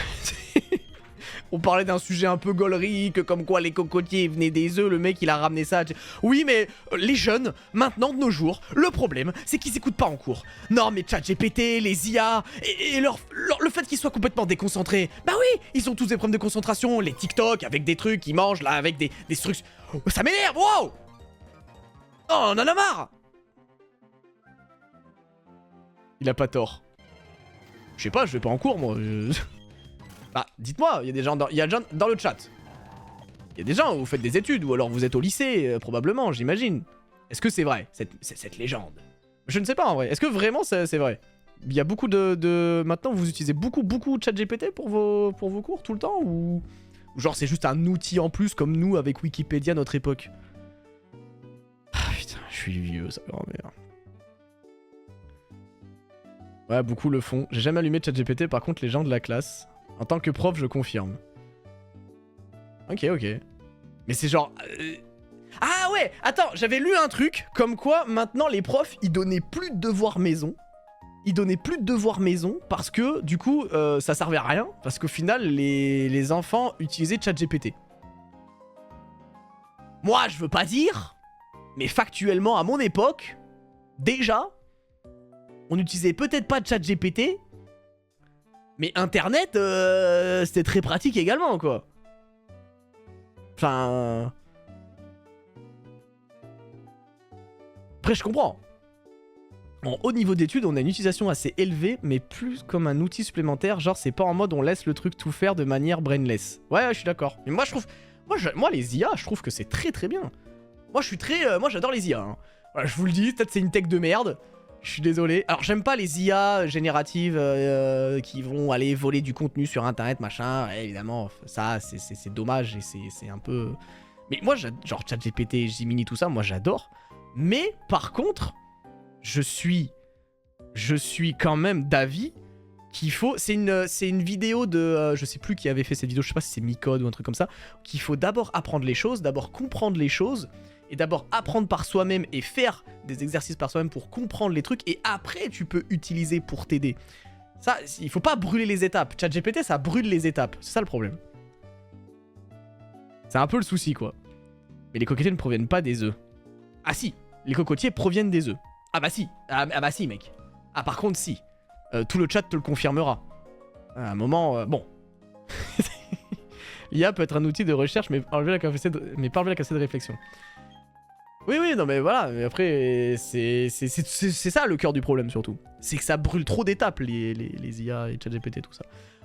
Speaker 1: On parlait d'un sujet un peu gaulerie, comme quoi les cocotiers venaient des œufs, le mec il a ramené ça. Oui mais les jeunes, maintenant de nos jours, le problème c'est qu'ils s'écoutent pas en cours. Non mais ChatGPT, les IA, et le fait qu'ils soient complètement déconcentrés. Bah oui, ils ont tous des problèmes de concentration, les TikTok avec des trucs qu'ils mangent là, avec des trucs... Oh, ça m'énerve, wow. Oh, on en a marre. Il a pas tort. Je sais pas, je vais pas en cours moi. Bah, dites-moi, il y a des gens dans le chat. Il y a des gens où vous faites des études, ou alors vous êtes au lycée, probablement, j'imagine. Est-ce que c'est vrai, cette légende? Je ne sais pas en vrai. Est-ce que vraiment c'est vrai? Il y a beaucoup de... Maintenant, vous utilisez beaucoup ChatGPT pour vos cours tout le temps? Ou genre c'est juste un outil en plus comme nous avec Wikipédia à notre époque? Ah putain, je suis vieux, ça grand-mère. Ouais, beaucoup le font. J'ai jamais allumé ChatGPT, par contre les gens de la classe... En tant que prof, je confirme. Ok. Mais c'est genre... Ah ouais, attends, j'avais lu un truc, comme quoi maintenant les profs, ils donnaient plus de devoirs maison. Ils donnaient plus de devoirs maison parce que, du coup, ça servait à rien. Parce qu'au final, les enfants utilisaient ChatGPT. Moi, je veux pas dire, mais factuellement, à mon époque, déjà, on utilisait peut-être pas ChatGPT, Mais internet, c'était très pratique également, quoi. Enfin... Après, je comprends. En haut niveau d'études, on a une utilisation assez élevée, mais plus comme un outil supplémentaire. Genre, c'est pas en mode on laisse le truc tout faire de manière brainless. Ouais, je suis d'accord. Mais moi, je trouve... Moi, les IA, je trouve que c'est très très bien. Moi, je suis très... moi, j'adore les IA. Hein. Voilà, je vous le dis, peut-être c'est une tech de merde. Je suis désolé. Alors, j'aime pas les IA génératives qui vont aller voler du contenu sur Internet, machin. Ouais, évidemment, ça, c'est dommage et c'est un peu... Mais moi, genre ChatGPT, Gemini, tout ça, moi, j'adore. Mais, par contre, je suis quand même d'avis qu'il faut... C'est une vidéo de... je sais plus qui avait fait cette vidéo, je sais pas si c'est Micode ou un truc comme ça. Qu'il faut d'abord apprendre les choses, d'abord comprendre les choses... Et d'abord apprendre par soi-même et faire des exercices par soi-même pour comprendre les trucs. Et après, tu peux utiliser pour t'aider. Ça, il faut pas brûler les étapes. ChatGPT, ça brûle les étapes. C'est ça le problème. C'est un peu le souci, quoi. Mais les cocotiers ne proviennent pas des œufs. Ah si, les cocotiers proviennent des œufs. Ah bah si. Ah bah si, mec. Ah par contre, si. Tout le chat te le confirmera. À un moment, bon. L'IA peut être un outil de recherche, mais pas enlever la capacité de réflexion. Oui, non mais voilà, mais après, c'est ça le cœur du problème surtout. C'est que ça brûle trop d'étapes, les IA et ChatGPT, tout ça.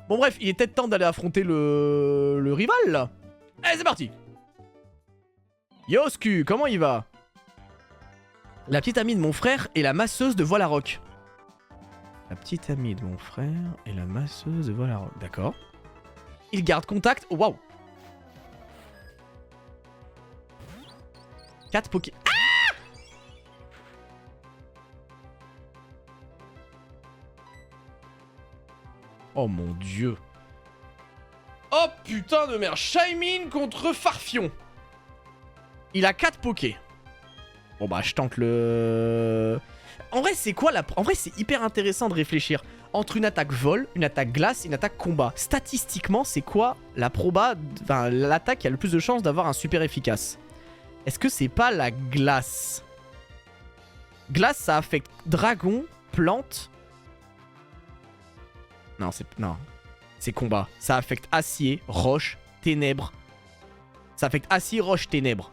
Speaker 1: Bon bref, il est peut-être temps d'aller affronter le rival, là. Allez, c'est parti. Yosku, comment il va? La petite amie de mon frère est la masseuse de Voilarock. La petite amie de mon frère est la masseuse de Voilarock, d'accord. Il garde contact, oh, waouh. 4 Poké... Ah! Oh mon dieu. Oh putain de merde. Shaymin contre Farfion. Il a 4 Poké. Bon bah je tente le... En vrai c'est quoi la... En vrai c'est hyper intéressant de réfléchir. Entre une attaque vol, une attaque glace et une attaque combat. Statistiquement c'est quoi la proba... Enfin l'attaque qui a le plus de chances d'avoir un super efficace? Est-ce que c'est pas la glace? Glace, ça affecte dragon, plante. Non, c'est combat. Ça affecte acier, roche, ténèbres. Ça affecte acier, roche, ténèbres.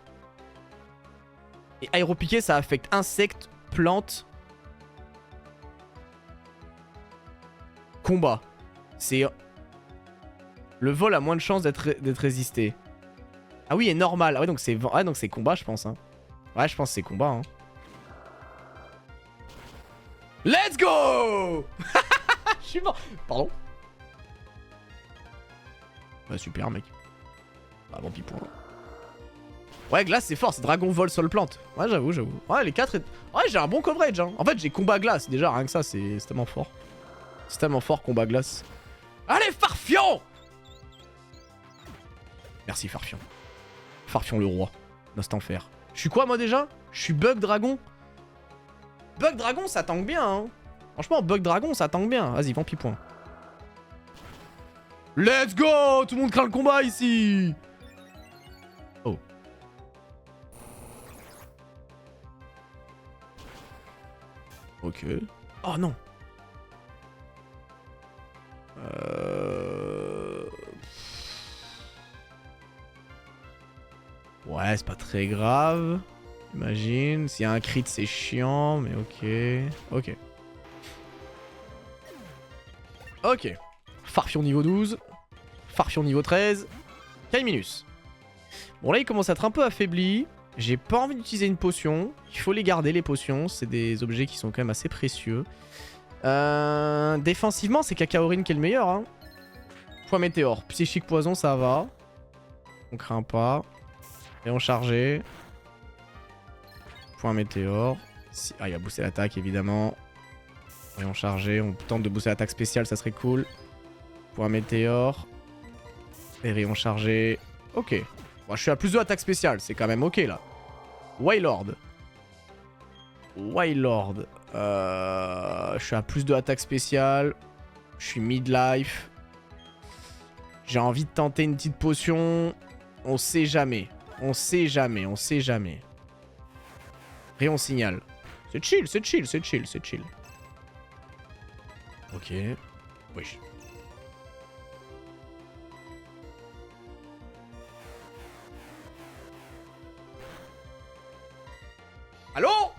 Speaker 1: Et aéropiqué, ça affecte insectes, plantes. Combat. C'est... Le vol a moins de chances d'être résisté. Ah oui, et normal. Ah ouais, donc c'est combat, je pense. Hein. Ouais, je pense que c'est combat. Hein. Let's go. Je suis mort. Pardon. Bah super, mec. Bah bon, pipou. Ouais, glace, c'est fort. C'est dragon, vol, sol, plante. Ouais, j'avoue. Ouais, les 4... Ouais, j'ai un bon coverage. Hein. En fait, j'ai combat glace. Déjà, rien que ça, c'est tellement fort. C'est tellement fort, combat glace. Allez, Farfion. Merci, Farfion. Farfion le roi. Nostanfer. Je suis quoi moi déjà? Je suis Bug Dragon. Bug Dragon ça tank bien hein. Franchement Bug Dragon ça tank bien. Vas-y vampi point. Let's go. Tout le monde craint le combat ici. Oh. Ok. Oh non. Ouais, c'est pas très grave. Imagine. S'il y a un crit, c'est chiant, mais ok. Ok. Farfion niveau 12. Farfion niveau 13. Kaiminus. Bon, là, il commence à être un peu affaibli. J'ai pas envie d'utiliser une potion. Il faut les garder, les potions. C'est des objets qui sont quand même assez précieux. Défensivement, c'est Kakaorin qui est le meilleur. Hein. Point météore. Psychique poison, ça va. On craint pas. Rayon chargé. Point météore. Ah, il a boosté l'attaque, évidemment. Rayon chargé. On tente de booster l'attaque spéciale, ça serait cool. Point météore. Et rayon chargé. Ok. Bon, je suis à plus de attaque spéciale. C'est quand même ok, là. Wailord. Je suis à plus de attaque spéciale. Je suis midlife. J'ai envie de tenter une petite potion. On sait jamais. Rayon signal. C'est chill. Ok. Oui. Allô?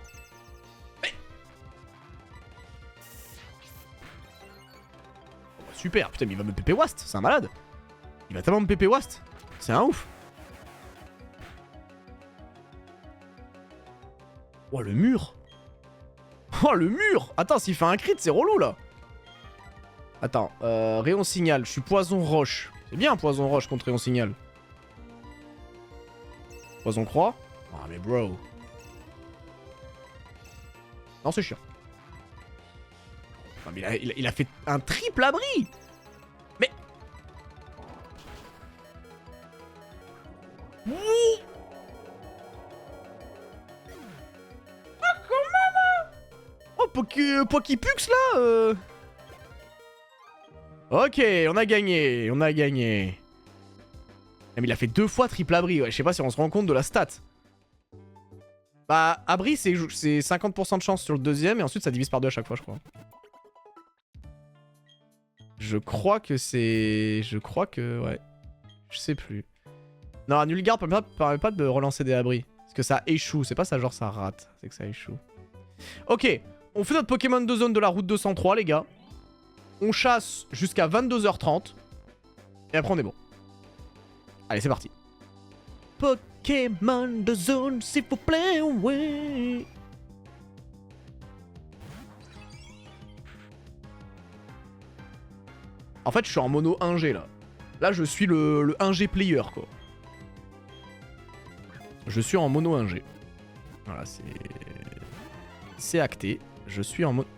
Speaker 1: Mais... Oh, bah, super, putain, mais il va me pépé Wast, c'est un malade. Il va tellement me pépé Wast. C'est un ouf. Oh, le mur. Oh, le mur. Attends, s'il fait un crit, c'est relou, là. Attends, rayon signal, je suis poison roche. C'est bien poison roche contre rayon signal. Poison croix. Ah mais bro. Non c'est chiant. Non, mais il a fait un triple abri. Mais... Ah quand même hein. Oh Pokipux là Ok, on a gagné, on a gagné. Mais il a fait 2 fois triple abri, ouais. Je sais pas si on se rend compte de la stat. Bah, abri, c'est 50% de chance sur le deuxième, et ensuite ça divise par 2 à chaque fois, je crois. Je crois que c'est... Ouais. Je sais plus. Non, Nulgarde permet pas de relancer des abris. Parce que ça échoue, c'est pas ça genre ça rate, c'est que ça échoue. Ok, on fait notre Pokémon de zone de la route 203, les gars. On chasse jusqu'à 22h30. Et après on est bon. Allez, c'est parti. Pokémon de zone, s'il vous plaît, ouais. En fait, je suis en mono 1G, là. Là, je suis le 1G player, quoi. Je suis en mono 1G. Voilà, c'est... C'est acté. Je suis en mono...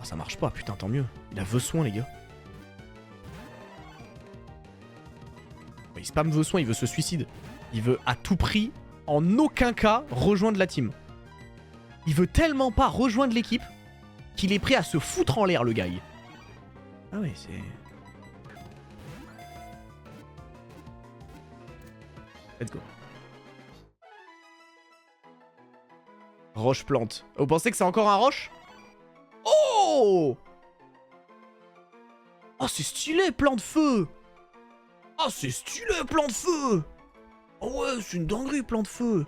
Speaker 1: Oh, ça marche pas, putain, tant mieux. Il a besoin, les gars. Il spam veut soin, il veut se suicide. Il veut à tout prix, en aucun cas, rejoindre la team. Il veut tellement pas rejoindre l'équipe qu'il est prêt à se foutre en l'air, le gars. Ah ouais, c'est... Let's go. Roche plante. Vous pensez que c'est encore un roche? Oh! Oh, c'est stylé, plan de feu! Oh, c'est stylé, plan de feu! Oh ouais, c'est une dinguerie, plan de feu!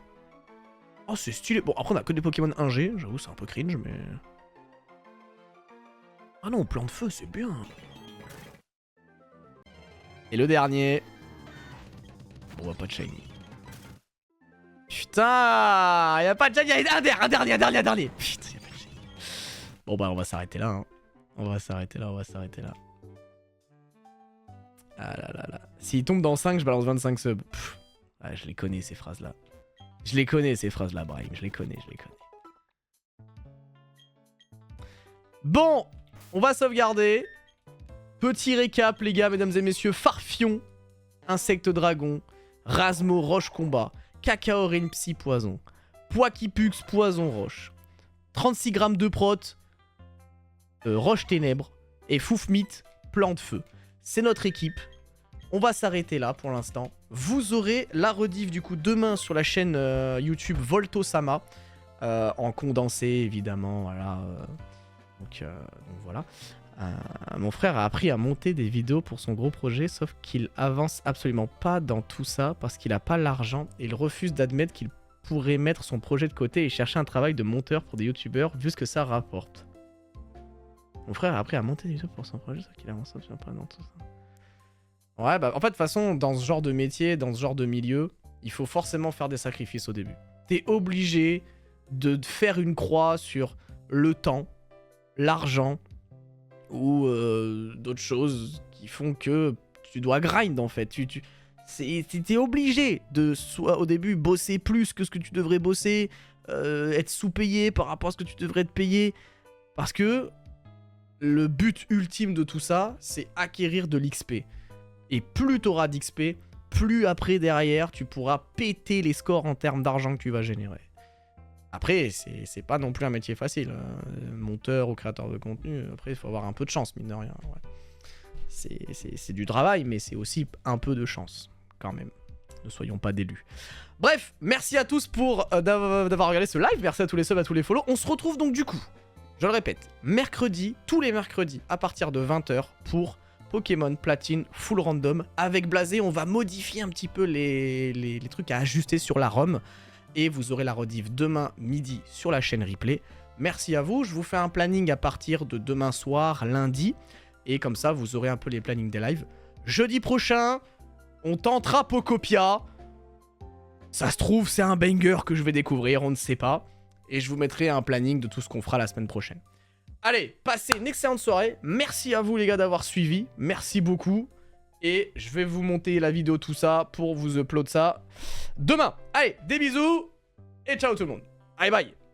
Speaker 1: Oh, c'est stylé. Bon, après, on a que des Pokémon 1G. J'avoue, c'est un peu cringe, mais... Ah non, plan de feu, c'est bien. Et le dernier... Bon, pas de shiny. Putain, y'a pas de shiny, y'a un dernier. Putain, y'a pas de shiny. Bon, bah, on va s'arrêter là, hein. On va s'arrêter là. Ah là là là. S'il tombe dans 5, je balance 25 subs. Pff. Ah, je les connais ces phrases-là. Je les connais ces phrases-là, Brahim. Je les connais. Bon, on va sauvegarder. Petit récap, les gars, mesdames et messieurs. Farfion, Insecte Dragon, Rasmo, Roche Combat, Cacaorine, Psy Poison, Poikipux, Poison Roche, 36 grammes de prot, Roche Ténèbres, et Foufmite, Plante Feu. C'est notre équipe. On va s'arrêter là pour l'instant. Vous aurez la rediff du coup demain sur la chaîne YouTube Voltosama. En condensé évidemment. Voilà. Donc voilà. Mon frère a appris à monter des vidéos pour son gros projet. Sauf qu'il avance absolument pas dans tout ça. Parce qu'il a pas l'argent. Et il refuse d'admettre qu'il pourrait mettre son projet de côté et chercher un travail de monteur pour des youtubeurs. Vu ce que ça rapporte. Mon frère a appris à monter des vidéos pour son projet. Sauf qu'il avance absolument pas dans tout ça. Ouais, bah en fait, de toute façon, dans ce genre de métier, dans ce genre de milieu, il faut forcément faire des sacrifices au début. T'es obligé de faire une croix sur le temps, l'argent ou d'autres choses qui font que tu dois grind en fait. T'es obligé de, soit au début, bosser plus que ce que tu devrais bosser, être sous-payé par rapport à ce que tu devrais te payer, parce que le but ultime de tout ça, c'est acquérir de l'XP. Et plus tu auras d'XP, plus après derrière tu pourras péter les scores en termes d'argent que tu vas générer. Après, c'est pas non plus un métier facile. Monteur ou créateur de contenu, après il faut avoir un peu de chance, mine de rien. Ouais. C'est du travail, mais c'est aussi un peu de chance, quand même. Ne soyons pas délus. Bref, merci à tous pour d'avoir regardé ce live. Merci à tous les subs, à tous les follow. On se retrouve donc du coup, je le répète, mercredi, tous les mercredis, à partir de 20h pour... Pokémon Platine full random. Avec Blasé, on va modifier un petit peu les trucs à ajuster sur la ROM. Et vous aurez la rediff demain midi sur la chaîne replay. Merci à vous, je vous fais un planning à partir de demain soir, lundi. Et comme ça, vous aurez un peu les plannings des lives. Jeudi prochain, on tentera Pokopia. Ça se trouve, c'est un banger que je vais découvrir, on ne sait pas. Et je vous mettrai un planning de tout ce qu'on fera la semaine prochaine. Allez, passez une excellente soirée. Merci à vous les gars d'avoir suivi. Merci beaucoup. Et je vais vous monter la vidéo, tout ça, pour vous upload ça demain. Allez, des bisous. Et ciao tout le monde. Bye bye.